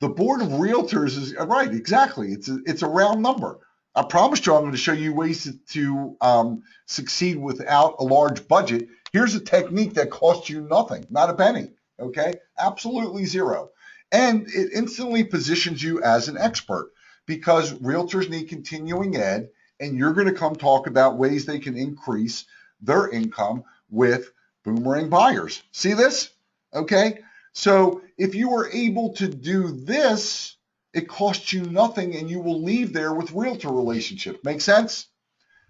The Board of Realtors is right, exactly. It's a round number. I promised you I'm going to show you ways to succeed without a large budget. Here's a technique that costs you nothing, not a penny. Okay, absolutely zero. And it instantly positions you as an expert because realtors need continuing ed, and you're going to come talk about ways they can increase their income with Boomerang buyers. See this? Okay. So if you were able to do this, it costs you nothing and you will leave there with realtor relationship. Make sense?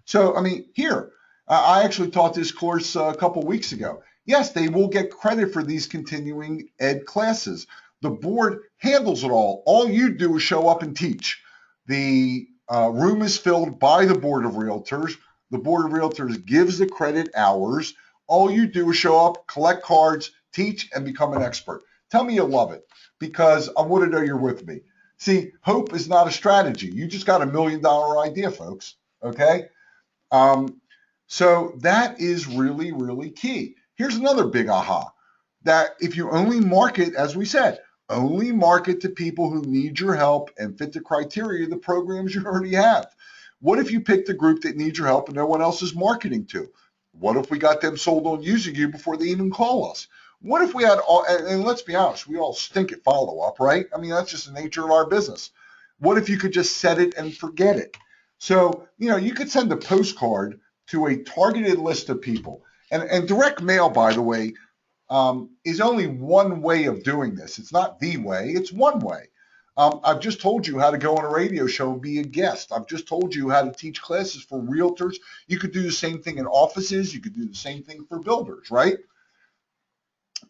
So, I mean, here, I actually taught this course a couple weeks ago. Yes, they will get credit for these continuing ed classes. The board handles it all. All you do is show up and teach. The room is filled by the board of realtors. The board of realtors gives the credit hours. All you do is show up, collect cards, teach, and become an expert. Tell me you love it, because I want to know you're with me. See, hope is not a strategy. You just got $1 million idea, folks. Okay? So that is really, really key. Here's another big aha, that if you only market, as we said, only market to people who need your help and fit the criteria of the programs you already have. What if you picked a group that needs your help and no one else is marketing to? What if we got them sold on using you before they even call us? What if we had all, and let's be honest, we all stink at follow-up, right? I mean, that's just the nature of our business. What if you could just set it and forget it? So, you could send a postcard to a targeted list of people. And direct mail, by the way, is only one way of doing this. It's not the way, it's one way. I've just told you how to go on a radio show and be a guest. I've just told you how to teach classes for realtors. You could do the same thing in offices. You could do the same thing for builders, right?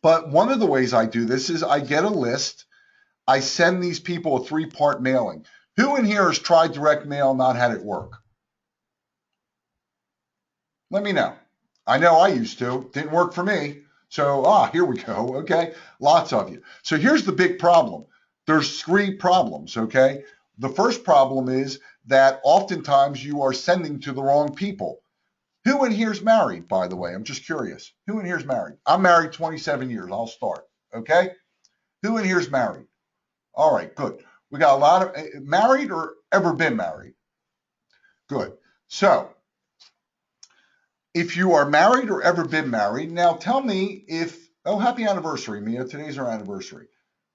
But one of the ways I do this is I get a list. I send these people a 3-part mailing. Who in here has tried direct mail and not had it work? Let me know. I know I used to. Didn't work for me. So, here we go. Okay. Lots of you. So here's the big problem. There's 3 problems. Okay. The first problem is that oftentimes you are sending to the wrong people. Who in here's married, by the way? I'm just curious. Who in here's married? I'm married 27 years. I'll start. Okay. Who in here's married? All right. Good. We got a lot of married or ever been married. Good. So if you are married or ever been married, now tell me if, oh, happy anniversary, Mia. Today's our anniversary.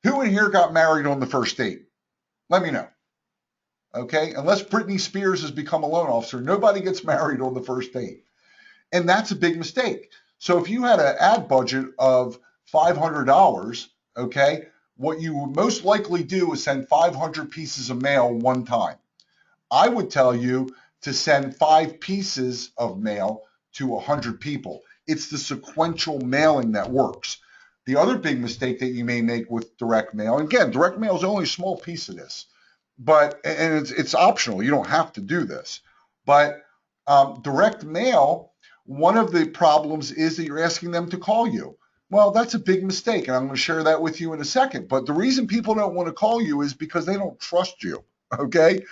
Who in here got married on the first date? Let me know. Okay? Unless Britney Spears has become a loan officer, nobody gets married on the first date. And that's a big mistake. So if you had an ad budget of $500, okay, what you would most likely do is send 500 pieces of mail one time. I would tell you to send 5 pieces of mail to 100 people. It's the sequential mailing that works. The other big mistake that you may make with direct mail, and again, direct mail is only a small piece of this, and it's optional. You don't have to do this. But direct mail, one of the problems is that you're asking them to call you. Well, that's a big mistake, and I'm going to share that with you in a second. But the reason people don't want to call you is because they don't trust you, okay?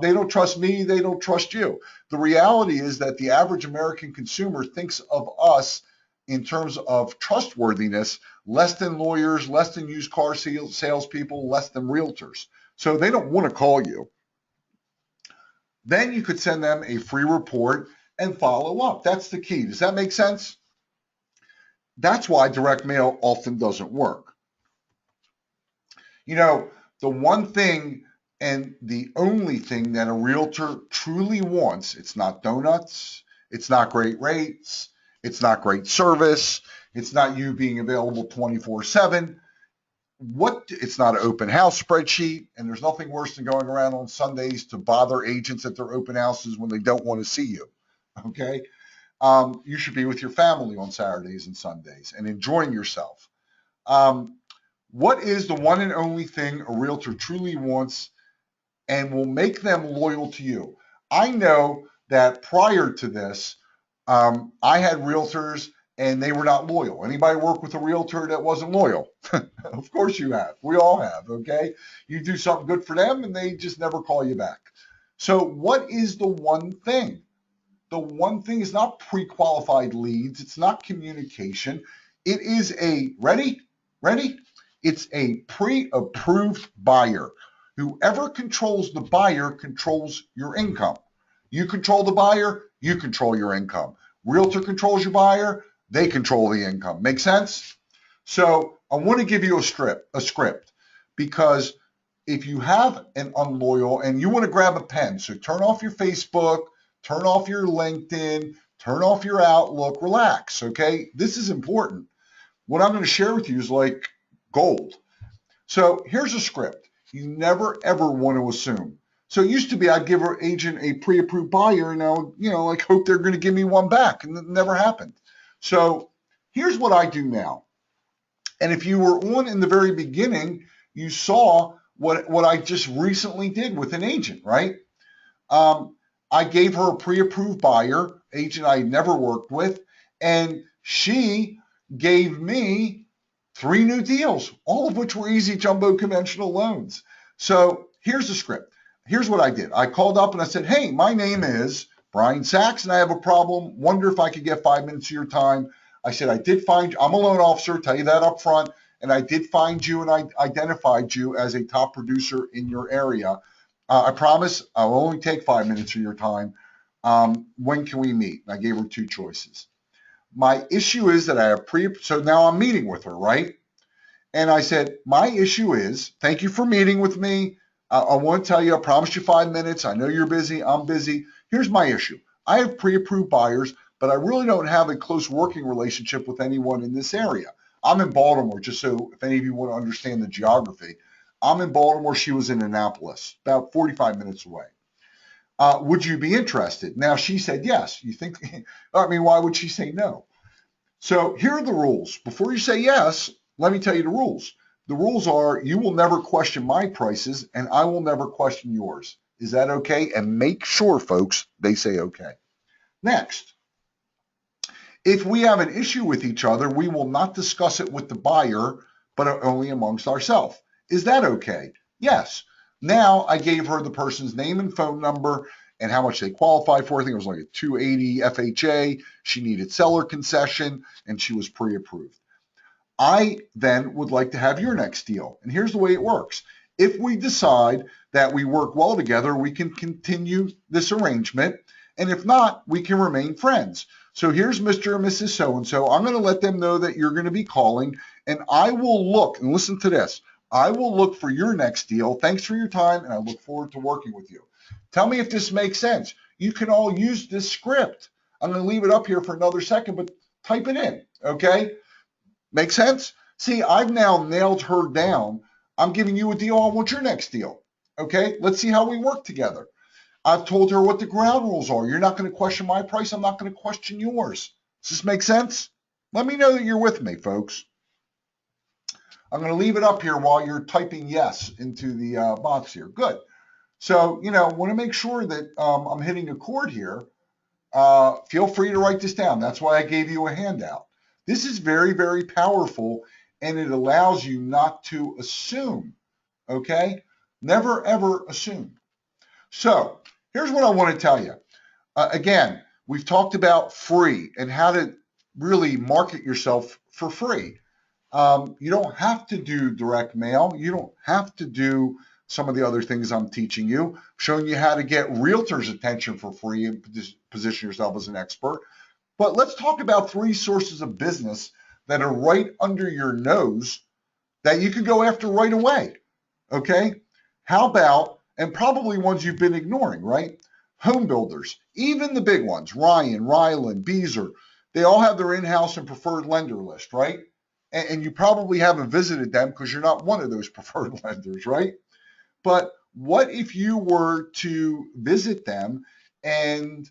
They don't trust me. They don't trust you. The reality is that the average American consumer thinks of us in terms of trustworthiness less than lawyers, less than used car salespeople, less than realtors. So they don't want to call you. Then you could send them a free report and follow up. That's the key. Does that make sense? That's why direct mail often doesn't work. The one thing and the only thing that a realtor truly wants, it's not donuts, it's not great rates, it's not great service, it's not you being available 24/7. It's not an open house spreadsheet, and there's nothing worse than going around on Sundays to bother agents at their open houses when they don't want to see you. Okay? You should be with your family on Saturdays and Sundays and enjoying yourself. What is the one and only thing a realtor truly wants and will make them loyal to you? I know that prior to this, I had realtors and they were not loyal. Anybody work with a realtor that wasn't loyal? Of course you have. We all have, okay? You do something good for them and they just never call you back. So what is the one thing? The one thing is not pre-qualified leads. It's not communication. It is ready? It's a pre-approved buyer. Whoever controls the buyer controls your income. You control the buyer, you control your income. Realtor controls your buyer, they control the income. Make sense? So I want to give you a script because if you have an unloyal and you want to grab a pen, so turn off your Facebook, turn off your LinkedIn, turn off your Outlook, relax, okay? This is important. What I'm going to share with you is like gold. So here's a script. You never ever want to assume. So it used to be I'd give an agent a pre-approved buyer and I would, like hope they're going to give me one back, and it never happened. So here's what I do now. And if you were on in the very beginning, you saw what I just recently did with an agent, right? I gave her a pre-approved buyer, agent I never worked with, and she gave me 3 new deals, all of which were easy jumbo conventional loans. So here's the script. Here's what I did. I called up and I said, hey, my name is Brian Sachs and I have a problem. Wonder if I could get 5 minutes of your time. I said, I'm a loan officer, tell you that up front, and I did find you and I identified you as a top producer in your area. I promise I'll only take 5 minutes of your time. When can we meet? And I gave her 2 choices. My issue is that I have so now I'm meeting with her, right? And I said, my issue is, thank you for meeting with me. I want to tell you, I promised you 5 minutes. I know you're busy. I'm busy. Here's my issue. I have pre-approved buyers, but I really don't have a close working relationship with anyone in this area. I'm in Baltimore, just so if any of you want to understand the geography. I'm in Baltimore. She was in Annapolis, about 45 minutes away. Would you be interested? Now, she said yes. You think, I mean, why would she say no? So here are the rules. Before you say yes, let me tell you the rules. The rules are you will never question my prices and I will never question yours. Is that okay? And make sure, folks, they say okay. Next, if we have an issue with each other, we will not discuss it with the buyer, but only amongst ourselves. Is that okay? Yes. Now I gave her the person's name and phone number and how much they qualify for. I think it was like a 280 FHA. She needed seller concession and she was pre-approved. I then would like to have your next deal. And here's the way it works. If we decide that we work well together, we can continue this arrangement. And if not, we can remain friends. So here's Mr. and Mrs. So-and-so. I'm going to let them know that you're going to be calling. And I will look, and listen to this, I will look for your next deal. Thanks for your time, and I look forward to working with you. Tell me if this makes sense. You can all use this script. I'm going to leave it up here for another second, but type it in, okay? Make sense? See, I've now nailed her down. I'm giving you a deal. I want your next deal. Okay, let's see how we work together. I've told her what the ground rules are. You're not going to question my price. I'm not going to question yours. Does this make sense? Let me know that you're with me, folks. I'm going to leave it up here while you're typing yes into the box here. Good. So, want to make sure that I'm hitting a chord here. Feel free to write this down. That's why I gave you a handout. This is very, very powerful, and it allows you not to assume, okay? Never, ever assume. So here's what I want to tell you. Again, we've talked about free and how to really market yourself for free. You don't have to do direct mail. You don't have to do some of the other things I'm teaching you, showing you how to get realtors' attention for free and position yourself as an expert. But let's talk about 3 sources of business that are right under your nose that you can go after right away, okay? How about, and probably ones you've been ignoring, right? Home builders, even the big ones, Ryan, Ryland, Beazer, they all have their in-house and preferred lender list, right? And you probably haven't visited them because you're not one of those preferred lenders, right? But what if you were to visit them and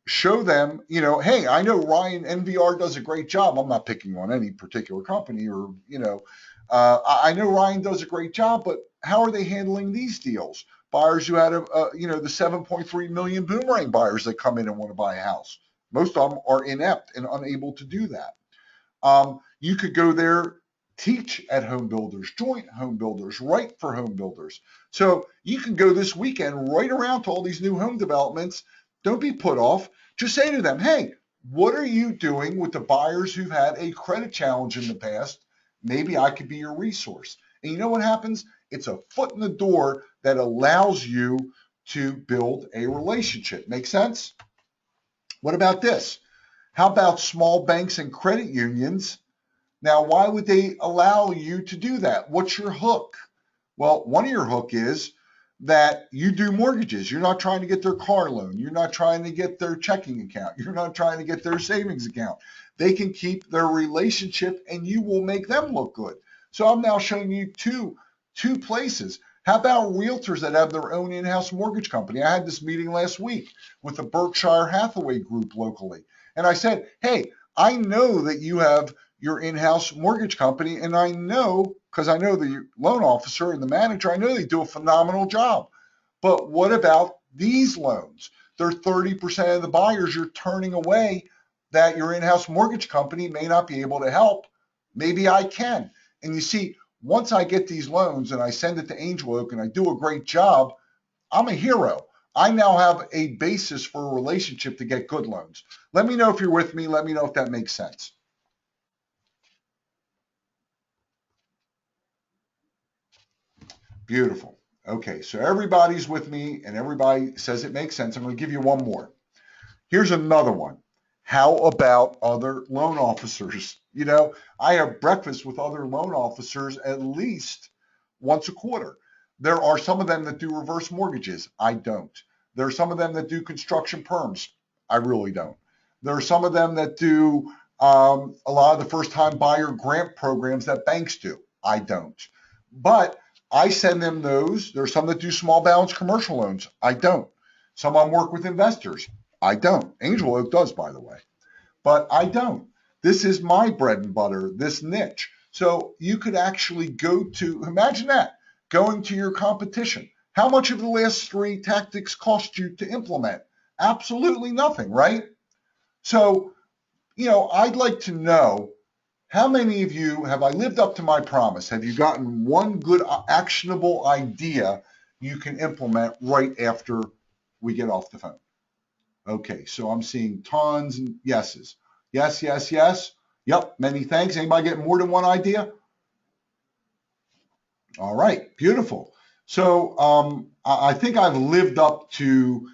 show them, hey, I know Ryan NVR does a great job. I'm not picking on any particular company or, I know Ryan does a great job, but how are they handling these deals? Buyers who had, the 7.3 million Boomerang buyers that come in and want to buy a house. Most of them are inept and unable to do that. You could go there, teach at home builders, join home builders, write for home builders. So you can go this weekend right around to all these new home developments. Don't be put off. Just say to them, hey, what are you doing with the buyers who've had a credit challenge in the past? Maybe I could be your resource. And you know what happens? It's a foot in the door that allows you to build a relationship. Make sense? What about this? How about small banks and credit unions? Now, why would they allow you to do that? What's your hook? Well, one of your hook is that you do mortgages. You're not trying to get their car loan. You're not trying to get their checking account. You're not trying to get their savings account. They can keep their relationship and you will make them look good. So I'm now showing you two places. How about realtors that have their own in-house mortgage company? I had this meeting last week with the Berkshire Hathaway group locally. And I said, hey, I know that you have your in-house mortgage company, and I know, because I know the loan officer and the manager, I know they do a phenomenal job. But what about these loans? They're 30% of the buyers you're turning away that your in-house mortgage company may not be able to help. Maybe I can. And you see, once I get these loans and I send it to Angel Oak and I do a great job, I'm a hero. I now have a basis for a relationship to get good loans. Let me know if you're with me. Let me know if that makes sense. Beautiful. Okay, so everybody's with me and everybody says it makes sense. I'm going to give you one more. Here's another one. How about other loan officers? You know, I have breakfast with other loan officers at least once a quarter. There are some of them that do reverse mortgages. I don't. There are some of them that do construction perms. I really don't. There are some of them that do a lot of the first-time buyer grant programs that banks do. I don't. But I send them those. There are some that do small balance commercial loans. I don't. Some of them work with investors. I don't. Angel Oak does, by the way, but I don't. This is my bread and butter, this niche. So you could actually go to, imagine that, going to your competition. How much of the last three tactics cost you to implement? Absolutely nothing, right? So, you know, I'd like to know how many of you have I lived up to my promise? Have you gotten one good actionable idea you can implement right after we get off the phone? Okay, so I'm seeing tons and yeses. Yes, yes, yes. Yep, many thanks. Anybody get more than one idea? All right, beautiful. So I think I've lived up to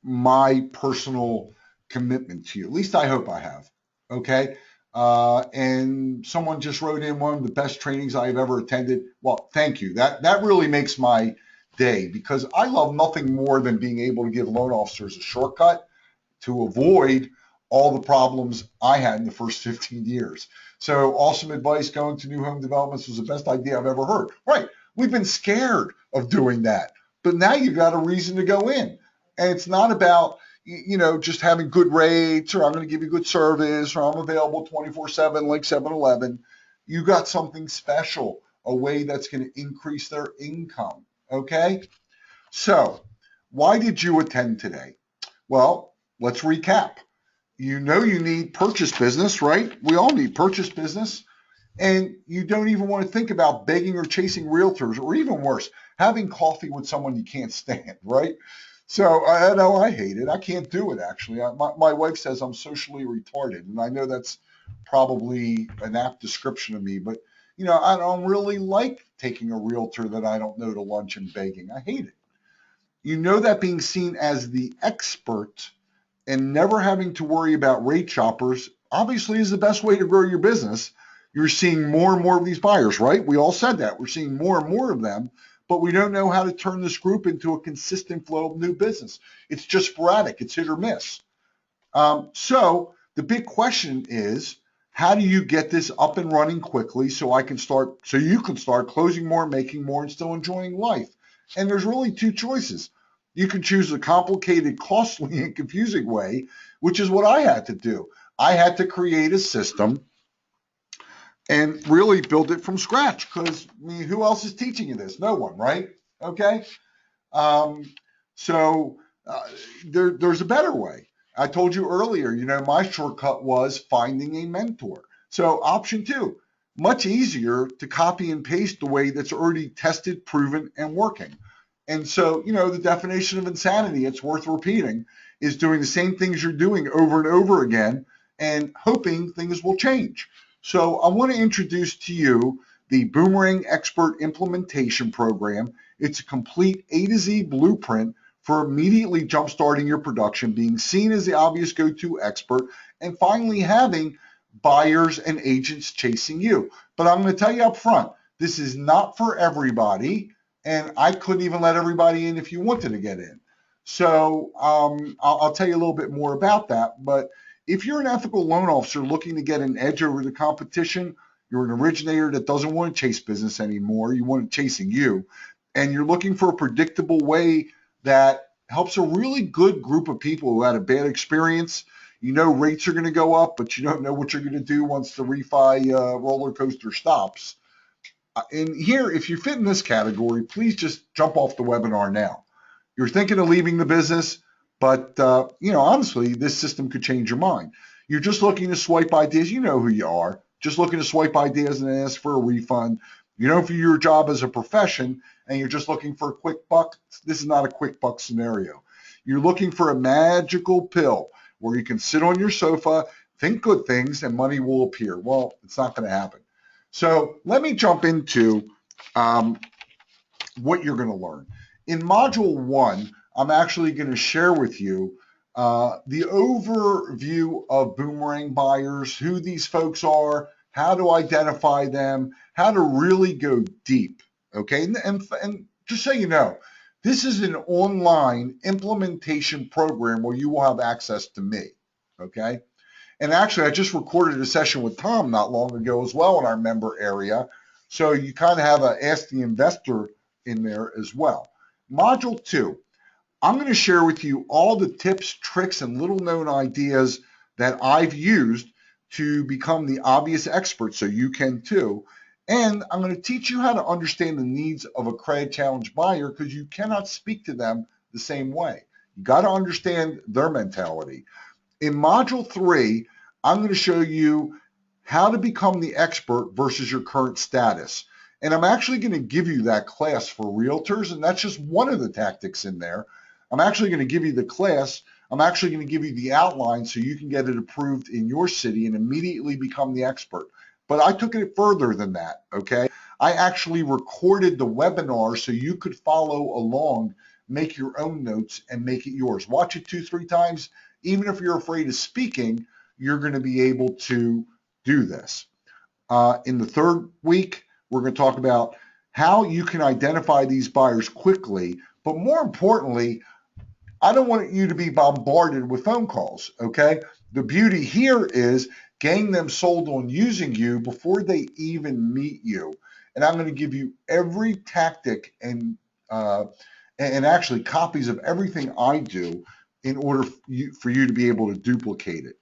my personal commitment to you. At least I hope I have. Okay. And someone just wrote in one of the best trainings I've ever attended. Well, thank you. That really makes my day because I love nothing more than being able to give loan officers a shortcut to avoid all the problems I had in the first 15 years. So awesome advice. Going to new home developments was the best idea I've ever heard. Right. We've been scared of doing that, but now you've got a reason to go in. And it's not about, you know, just having good rates or I'm going to give you good service or I'm available 24/7 like 7-Eleven. You got something special, a way that's going to increase their income. Okay. So why did you attend today? Well, let's recap. You know you need purchase business, right? We all need purchase business. And you don't even want to think about begging or chasing realtors, or even worse, having coffee with someone you can't stand, right? So I know I hate it. I can't do it, actually. My wife says I'm socially retarded, and I know that's probably an apt description of me, but you know, I don't really like taking a realtor that I don't know to lunch and begging. I hate it. You know that being seen as the expert and never having to worry about rate shoppers obviously is the best way to grow your business. You're seeing more and more of these buyers, right? We all said that. We're seeing more and more of them, but we don't know how to turn this group into a consistent flow of new business. It's just sporadic. It's hit or miss. So the big question is, how do you get this up and running quickly so you can start closing more, making more, and still enjoying life? And there's really two choices. You can choose the complicated, costly, and confusing way, which is what I had to do. I had to create a system and really build it from scratch because I mean, who else is teaching you this? No one, right? Okay. So there's a better way. I told you earlier, you know, my shortcut was finding a mentor. So option two, much easier to copy and paste the way that's already tested, proven, and working. And so, you know, the definition of insanity, it's worth repeating, is doing the same things you're doing over and over again and hoping things will change. So I want to introduce to you the Boomerang Expert Implementation Program. It's a complete A to Z blueprint for immediately jumpstarting your production, being seen as the obvious go-to expert, and finally having buyers and agents chasing you. But I'm going to tell you up front, This is not for everybody, and I couldn't even let everybody in if you wanted to get in. So I'll tell you a little bit more about that. But if you're an ethical loan officer looking to get an edge over the competition, you're an originator that doesn't want to chase business anymore, you want it chasing you, and you're looking for a predictable way that helps a really good group of people who had a bad experience. You know rates are going to go up, but you don't know what you're going to do once the refi roller coaster stops. And here, if you fit in this category, please just jump off the webinar now. You're thinking of leaving the business, but honestly, this system could change your mind. You're just looking to swipe ideas. You know who you are. Just looking to swipe ideas and ask for a refund. You don't view your job as a profession, and you're just looking for a quick buck. This is not a quick buck scenario. You're looking for a magical pill where you can sit on your sofa, think good things, and money will appear. Well, it's not going to happen. So let me jump into what you're going to learn. In Module 1, I'm actually going to share with you the overview of boomerang buyers, who these folks are, how to identify them, how to really go deep, okay? And just so you know, this is an online implementation program where you will have access to me, okay? And actually, I just recorded a session with Tom not long ago as well in our member area. So you kind of have a Ask the Investor in there as well. Module 2, I'm going to share with you all the tips, tricks, and little known ideas that I've used to become the obvious expert so you can too. And I'm going to teach you how to understand the needs of a credit challenge buyer because you cannot speak to them the same way. You got to understand their mentality. In Module 3, I'm going to show you how to become the expert versus your current status. And I'm actually going to give you that class for realtors, and that's just one of the tactics in there. I'm actually going to give you the class. I'm actually going to give you the outline so you can get it approved in your city and immediately become the expert. But I took it further than that, okay? I actually recorded the webinar so you could follow along, make your own notes, and make it yours. Watch it 2-3 times. Even if you're afraid of speaking, you're going to be able to do this. In the third week, we're going to talk about how you can identify these buyers quickly, but more importantly, I don't want you to be bombarded with phone calls, okay? The beauty here is getting them sold on using you before they even meet you. And I'm going to give you every tactic and actually copies of everything I do in order for you to be able to duplicate it.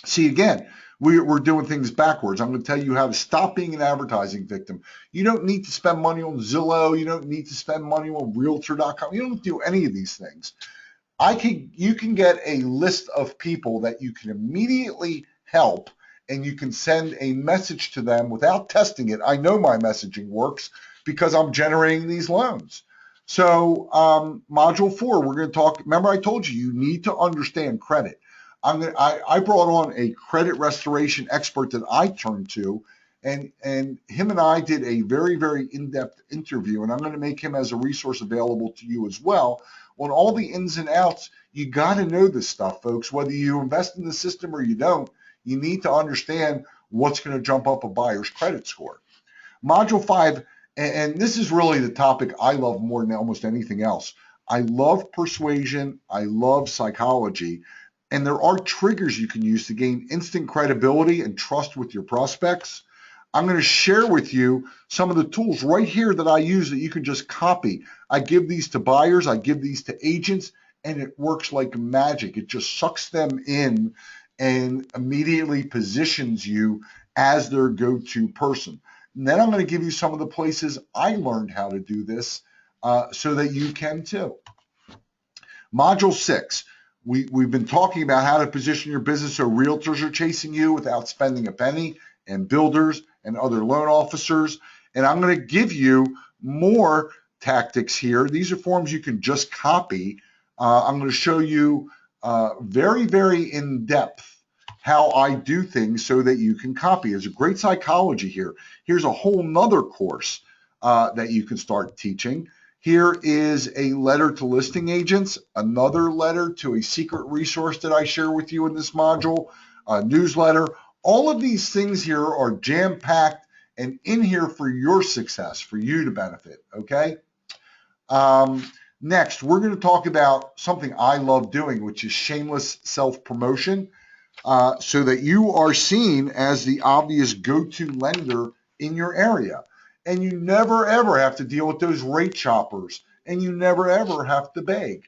See, again, we're doing things backwards. I'm going to tell you how to stop being an advertising victim. You don't need to spend money on Zillow. You don't need to spend money on Realtor.com. You don't do any of these things. You can get a list of people that you can immediately help, and you can send a message to them without testing it. I know my messaging works because I'm generating these loans. So Module 4, we're going to talk. Remember, I told you need to understand credit. I brought on a credit restoration expert that I turned to, and him and I did a very, very in-depth interview, and I'm going to make him as a resource available to you as well on all the ins and outs. You got to know this stuff, folks. Whether you invest in the system or you don't, you need to understand what's going to jump up a buyer's credit score. Module 5, and this is really the topic I love more than almost anything else. I love persuasion. I love psychology. And there are triggers you can use to gain instant credibility and trust with your prospects. I'm going to share with you some of the tools right here that I use that you can just copy. I give these to buyers, I give these to agents, and it works like magic. It just sucks them in and immediately positions you as their go-to person. And then I'm going to give you some of the places I learned how to do this so that you can too. Module 6. We've been talking about how to position your business so realtors are chasing you without spending a penny, and builders and other loan officers. And I'm going to give you more tactics here. These are forms you can just copy. I'm going to show you very, very in-depth how I do things so that you can copy. There's a great psychology here. Here's a whole nother course that you can start teaching. Here is a letter to listing agents, another letter to a secret resource that I share with you in this module, a newsletter. All of these things here are jam-packed and in here for your success, for you to benefit, okay? Next, we're going to talk about something I love doing, which is shameless self-promotion, so that you are seen as the obvious go-to lender in your area. And you never, ever have to deal with those rate shoppers, and you never, ever have to beg.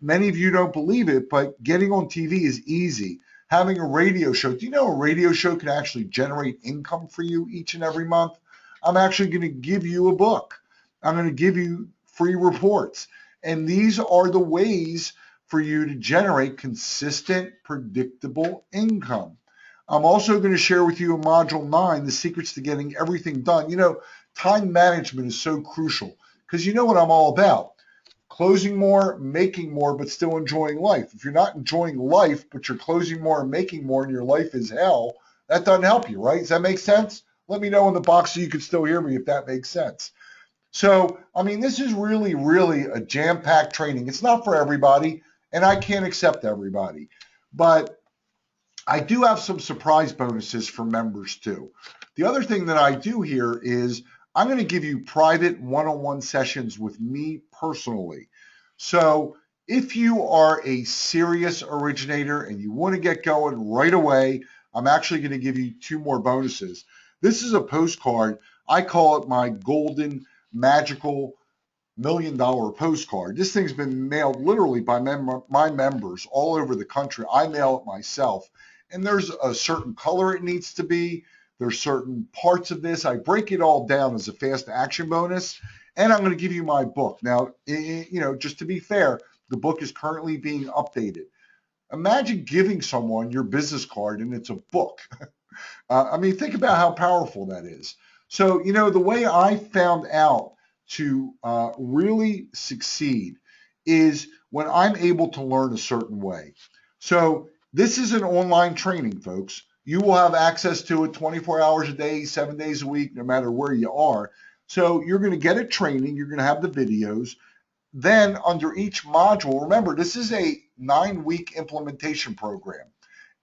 Many of you don't believe it, but getting on TV is easy. Having a radio show, do you know a radio show can actually generate income for you each and every month? I'm actually going to give you a book. I'm going to give you free reports. And these are the ways for you to generate consistent, predictable income. I'm also going to share with you in Module 9 the secrets to getting everything done. You know, time management is so crucial because you know what I'm all about. Closing more, making more, but still enjoying life. If you're not enjoying life, but you're closing more and making more and your life is hell, that doesn't help you, right? Does that make sense? Let me know in the box so you can still hear me if that makes sense. So, I mean, this is really, really a jam-packed training. It's not for everybody, and I can't accept everybody. But I do have some surprise bonuses for members too. The other thing that I do here is I'm going to give you private one-on-one sessions with me personally. So if you are a serious originator and you want to get going right away, I'm actually going to give you 2 more bonuses. This is a postcard. I call it my golden magical $1 million postcard. This thing's been mailed literally by my members all over the country. I mail it myself. And there's a certain color it needs to be. There's certain parts of this. I break it all down as a fast action bonus. And I'm going to give you my book. Now, you know, just to be fair, the book is currently being updated. Imagine giving someone your business card and it's a book. I mean, think about how powerful that is. So, you know, the way I found out to really succeed is when I'm able to learn a certain way. So this is an online training, folks. You will have access to it 24 hours a day, 7 days a week, no matter where you are. So you're going to get a training. You're going to have the videos. Then under each module, remember, this is a 9-week implementation program.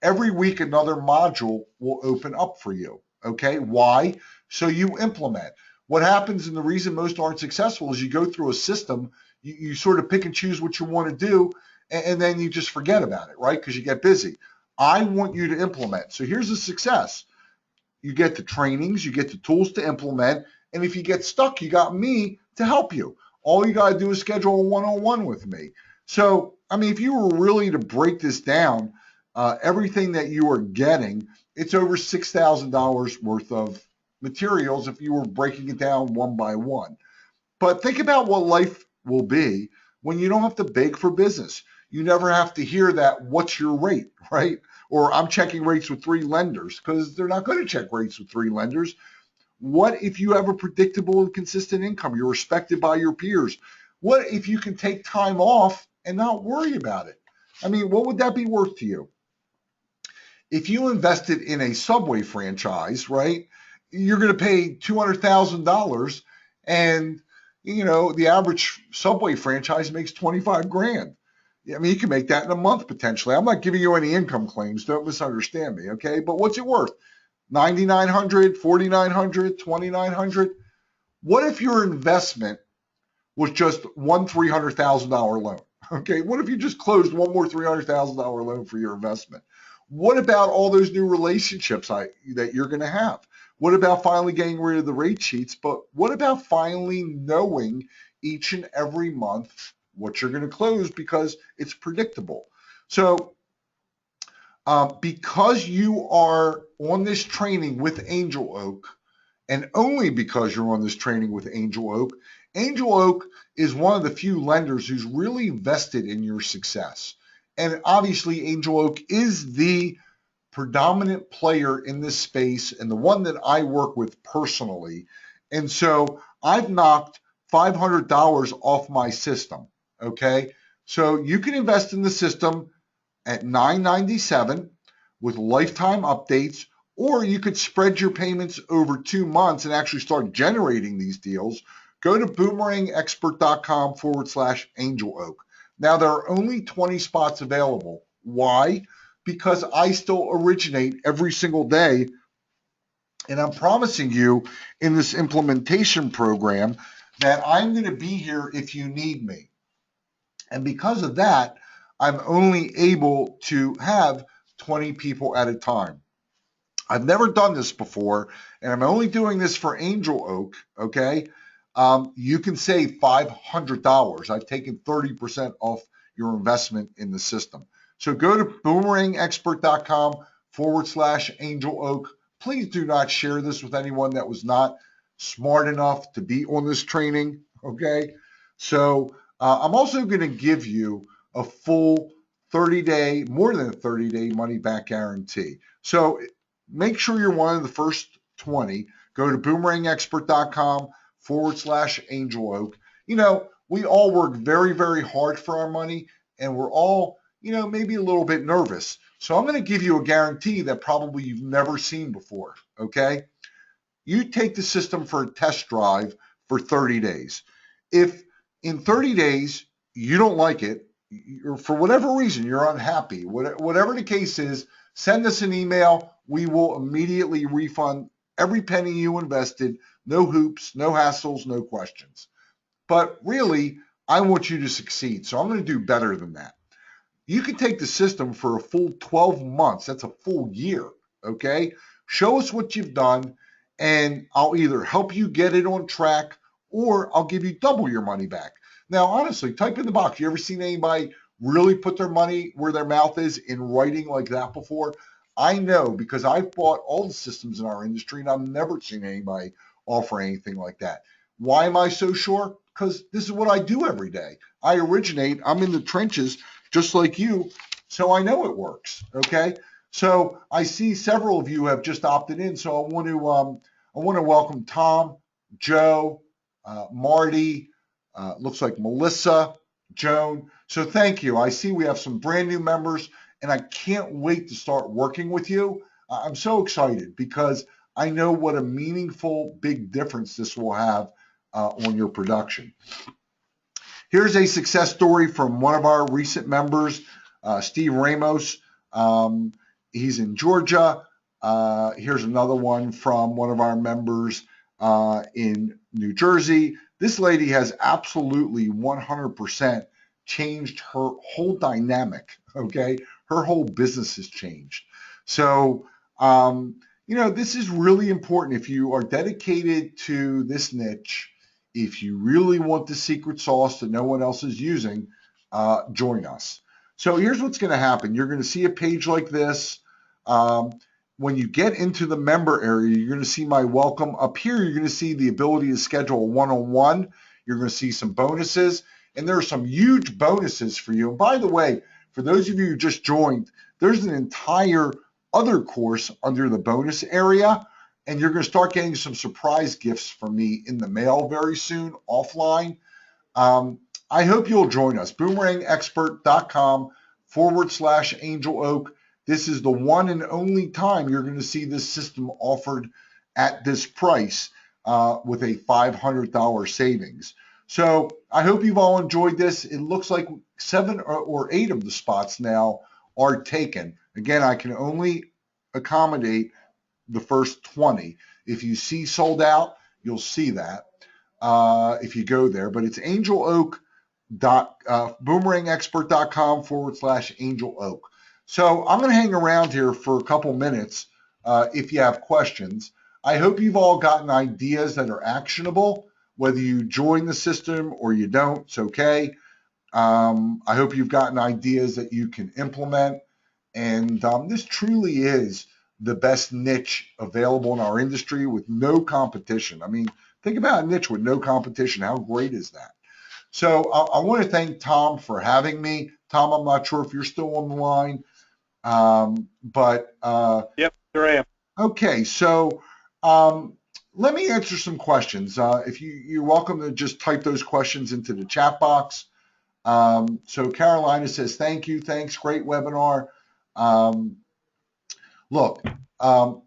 Every week, another module will open up for you. Okay, why? So you implement. What happens, and the reason most aren't successful, is you go through a system, you sort of pick and choose what you want to do, and then you just forget about it, right? Because you get busy. I want you to implement. So here's the success. You get the trainings, you get the tools to implement, and if you get stuck, you got me to help you. All you got to do is schedule a one-on-one with me. So, I mean, if you were really to break this down, everything that you are getting, it's over $6,000 worth of materials if you were breaking it down one by one. But think about what life will be when you don't have to beg for business. You never have to hear that, what's your rate, right? Or I'm checking rates with 3 lenders, because they're not going to check rates with 3 lenders. What if you have a predictable and consistent income? You're respected by your peers. What if you can take time off and not worry about it? I mean, what would that be worth to you? If you invested in a Subway franchise, right, you're going to pay $200,000, and you know the average Subway franchise makes 25 grand. I mean, you can make that in a month potentially. I'm not giving you any income claims. Don't misunderstand me, okay? But what's it worth? 9,900, 4,900, 2,900. What if your investment was just one $300,000 loan? Okay, what if you just closed one more $300,000 loan for your investment? What about all those new relationships that you're going to have? What about finally getting rid of the rate sheets? But what about finally knowing each and every month what you're going to close, because it's predictable? So because you are on this training with Angel Oak, and only because you're on this training with Angel Oak is one of the few lenders who's really vested in your success. And obviously, Angel Oak is the predominant player in this space and the one that I work with personally. And so I've knocked $500 off my system, okay? So you can invest in the system at $9.97 with lifetime updates, or you could spread your payments over 2 months and actually start generating these deals. Go to boomerangexpert.com/Angel Oak. Now, there are only 20 spots available. Why? Because I still originate every single day And I'm promising you in this implementation program that I'm going to be here if you need me. And because of that, I'm only able to have 20 people at a time. I've never done this before, and I'm only doing this for Angel Oak, okay? You can save $500. I've taken 30% off your investment in the system. So go to boomerangexpert.com/Angel Oak. Please do not share this with anyone that was not smart enough to be on this training, okay? So I'm also going to give you a full 30-day, more than a 30-day money back guarantee. So make sure you're one of the first 20. Go to boomerangexpert.com/Angel Oak. You know, we all work very, very hard for our money, and we're all, maybe a little bit nervous. So I'm going to give you a guarantee that probably you've never seen before, okay? You take the system for a test drive for 30 days. If in 30 days you don't like it, or for whatever reason you're unhappy, whatever the case is, send us an email. We will immediately refund every penny you invested. No hoops, no hassles, no questions. But really, I want you to succeed. So I'm going to do better than that. You can take the system for a full 12 months. That's a full year, okay? Show us what you've done, and I'll either help you get it on track or I'll give you double your money back. Now, honestly, type in the box. You ever seen anybody really put their money where their mouth is in writing like that before? I know, because I've bought all the systems in our industry, and I've never seen anybody offer anything like that. Why am I so sure? Because this is what I do every day. I'm in the trenches just like you, so I know it works, okay? So I see several of you have just opted in, so I want to welcome Tom, Joe, Marty, looks like Melissa, Joan. So thank you. I see we have some brand new members, and I can't wait to start working with you. I'm so excited because I know what a meaningful, big difference this will have on your production. Here's a success story from one of our recent members, Steve Ramos. He's in Georgia. Here's another one from one of our members in New Jersey. This lady has absolutely 100% changed her whole dynamic, okay? Her whole business has changed. So, this is really important. If you are dedicated to this niche, if you really want the secret sauce that no one else is using, join us. So here's what's going to happen. You're going to see a page like this. When you get into the member area, you're going to see my welcome. Up here, you're going to see the ability to schedule a one-on-one. You're going to see some bonuses, and there are some huge bonuses for you. And by the way, for those of you who just joined, there's an entire other course under the bonus area. And you're going to start getting some surprise gifts from me in the mail very soon, offline. I hope you'll join us. Boomerangexpert.com/Angel Oak. This is the one and only time you're going to see this system offered at this price with a $500 savings. So I hope you've all enjoyed this. It looks like 7 or 8 of the spots now are taken. Again, I can only accommodate the first 20. If you see sold out, you'll see that if you go there. But it's boomerangexpert.com/Angel Oak. So I'm going to hang around here for a couple minutes if you have questions. I hope you've all gotten ideas that are actionable. Whether you join the system or you don't, it's okay. I hope you've gotten ideas that you can implement. And this truly is the best niche available in our industry with no competition. I mean, think about a niche with no competition. How great is that? So I want to thank Tom for having me. Tom, I'm not sure if you're still on the line, but Yep, sure I am. Okay, so let me answer some questions. If you're welcome to just type those questions into the chat box. So Carolina says, thanks, great webinar. Look,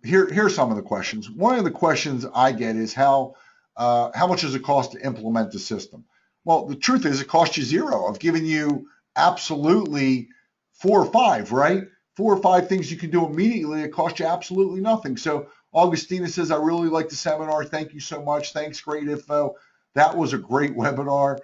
here's some of the questions. One of the questions I get is how much does it cost to implement the system? Well, the truth is it costs you zero. I've given you absolutely 4 or 5, right? 4 or 5 things you can do immediately. It costs you absolutely nothing. So Augustina says, I really like the seminar. Thank you so much. Thanks, great info. That was a great webinar.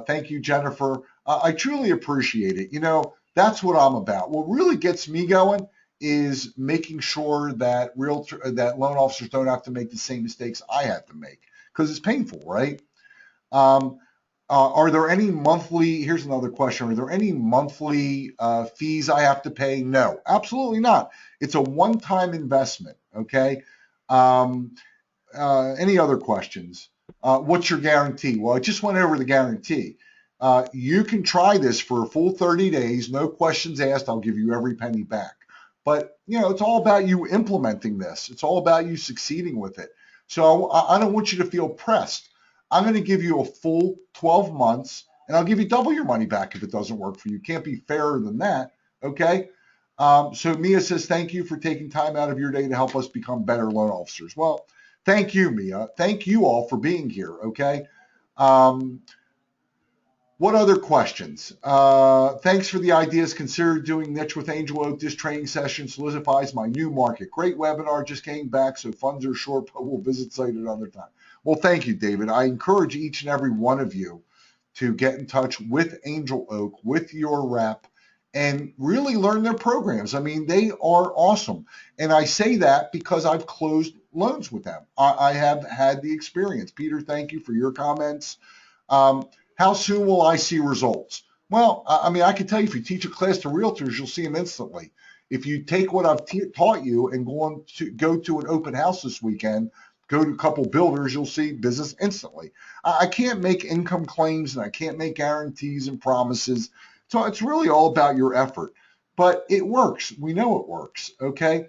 Thank you, Jennifer. I truly appreciate it. You know, that's what I'm about. What really gets me going is making sure that loan officers don't have to make the same mistakes I have to make, because it's painful, right? Are there any monthly, here's another question, are there any monthly fees I have to pay? No, absolutely not. It's a one-time investment, okay? Any other questions? What's your guarantee? Well, I just went over the guarantee. You can try this for a full 30 days, no questions asked. I'll give you every penny back. But, you know, it's all about you implementing this. It's all about you succeeding with it. So I don't want you to feel pressed. I'm going to give you a full 12 months, and I'll give you double your money back if it doesn't work for you. Can't be fairer than that, okay? So Mia says, thank you for taking time out of your day to help us become better loan officers. Well, thank you, Mia. Thank you all for being here, okay? What other questions? Thanks for the ideas. Consider doing niche with Angel Oak. This training session solidifies my new market. Great webinar. Just came back, so funds are short, but we'll visit site another time. Well, thank you, David. I encourage each and every one of you to get in touch with Angel Oak, with your rep, and really learn their programs. I mean, they are awesome. And I say that because I've closed loans with them. I have had the experience. Peter, thank you for your comments. How soon will I see results? Well, I mean, I can tell you, if you teach a class to realtors, you'll see them instantly. If you take what I've taught you and go to an open house this weekend, go to a couple builders, you'll see business instantly. I can't make income claims and I can't make guarantees and promises. So it's really all about your effort. But it works. We know it works, okay?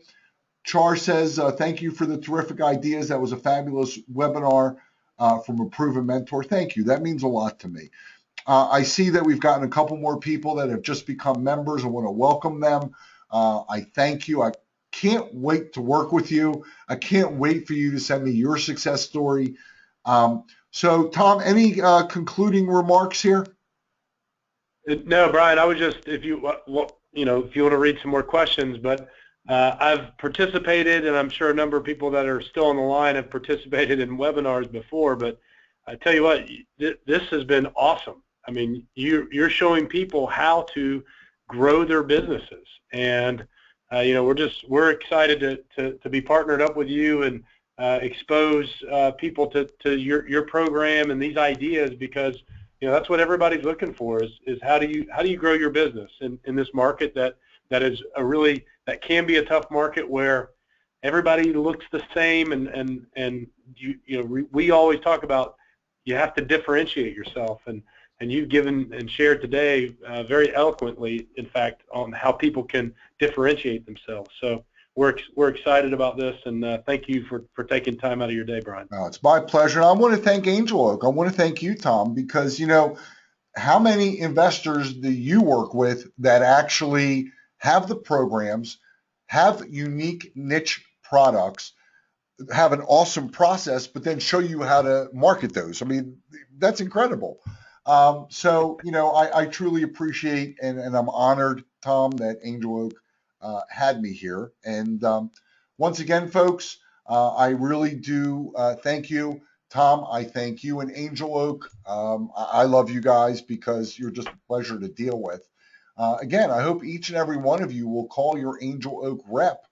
Char says, thank you for the terrific ideas. That was a fabulous webinar from a proven mentor. Thank you. That means a lot to me. I see that we've gotten a couple more people that have just become members. I want to welcome them. I thank you. I can't wait to work with you. I can't wait for you to send me your success story. So, Tom, any concluding remarks here? No, Brian, I was just, if you want to read some more questions, but I've participated, and I'm sure a number of people that are still on the line have participated in webinars before, but I tell you what, this has been awesome. I mean, you're showing people how to grow their businesses, and we're excited to be partnered up with you and expose people to your program and these ideas, because that's what everybody's looking for is how do you grow your business in this market that is that can be a tough market where everybody looks the same, and we always talk about you have to differentiate yourself, and you've given and shared today very eloquently, in fact, on how people can differentiate themselves. So we're excited about this, and thank you for taking time out of your day, Brian. No, it's my pleasure. I want to thank Angel Oak. I want to thank you, Tom, because how many investors do you work with that actually have the programs, have unique niche products, have an awesome process, but then show you how to market those? I mean, that's incredible. I truly appreciate and I'm honored, Tom, that Angel Oak had me here. And once again, folks, I really do thank you. Tom, I thank you and Angel Oak. I love you guys because you're just a pleasure to deal with. Again, I hope each and every one of you will call your Angel Oak rep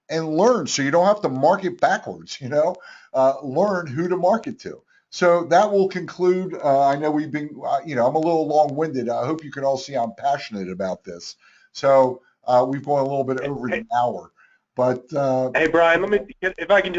and learn, so you don't have to market backwards, learn who to market to. So that will conclude. I know we've been, I'm a little long-winded. I hope you can all see I'm passionate about this. So we've gone a little bit over an hour. But hey, Brian, if I can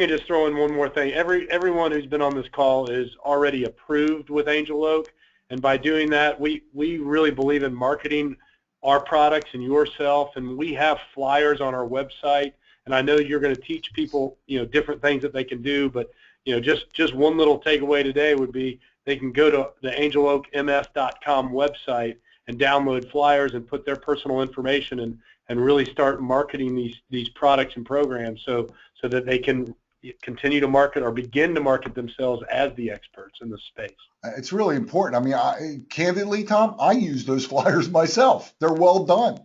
just throw in one more thing. Everyone who's been on this call is already approved with Angel Oak, and by doing that, we really believe in marketing our products and yourself, and we have flyers on our website. And I know you're going to teach people, different things that they can do, but just one little takeaway today would be they can go to the angeloakms.com website and download flyers and put their personal information and really start marketing these products and programs so that they can continue to market or begin to market themselves as the experts in the space. It's really important. I mean, candidly, Tom, I use those flyers myself. They're well done.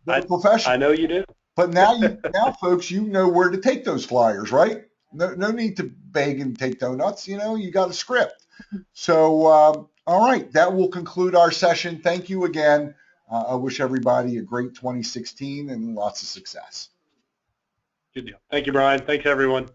They're professional. I know you do. But now folks, you know where to take those flyers, right? No need to beg and take donuts. You know, you got a script. So, all right, that will conclude our session. Thank you again. I wish everybody a great 2016 and lots of success. Good deal. Thank you, Brian. Thanks, everyone.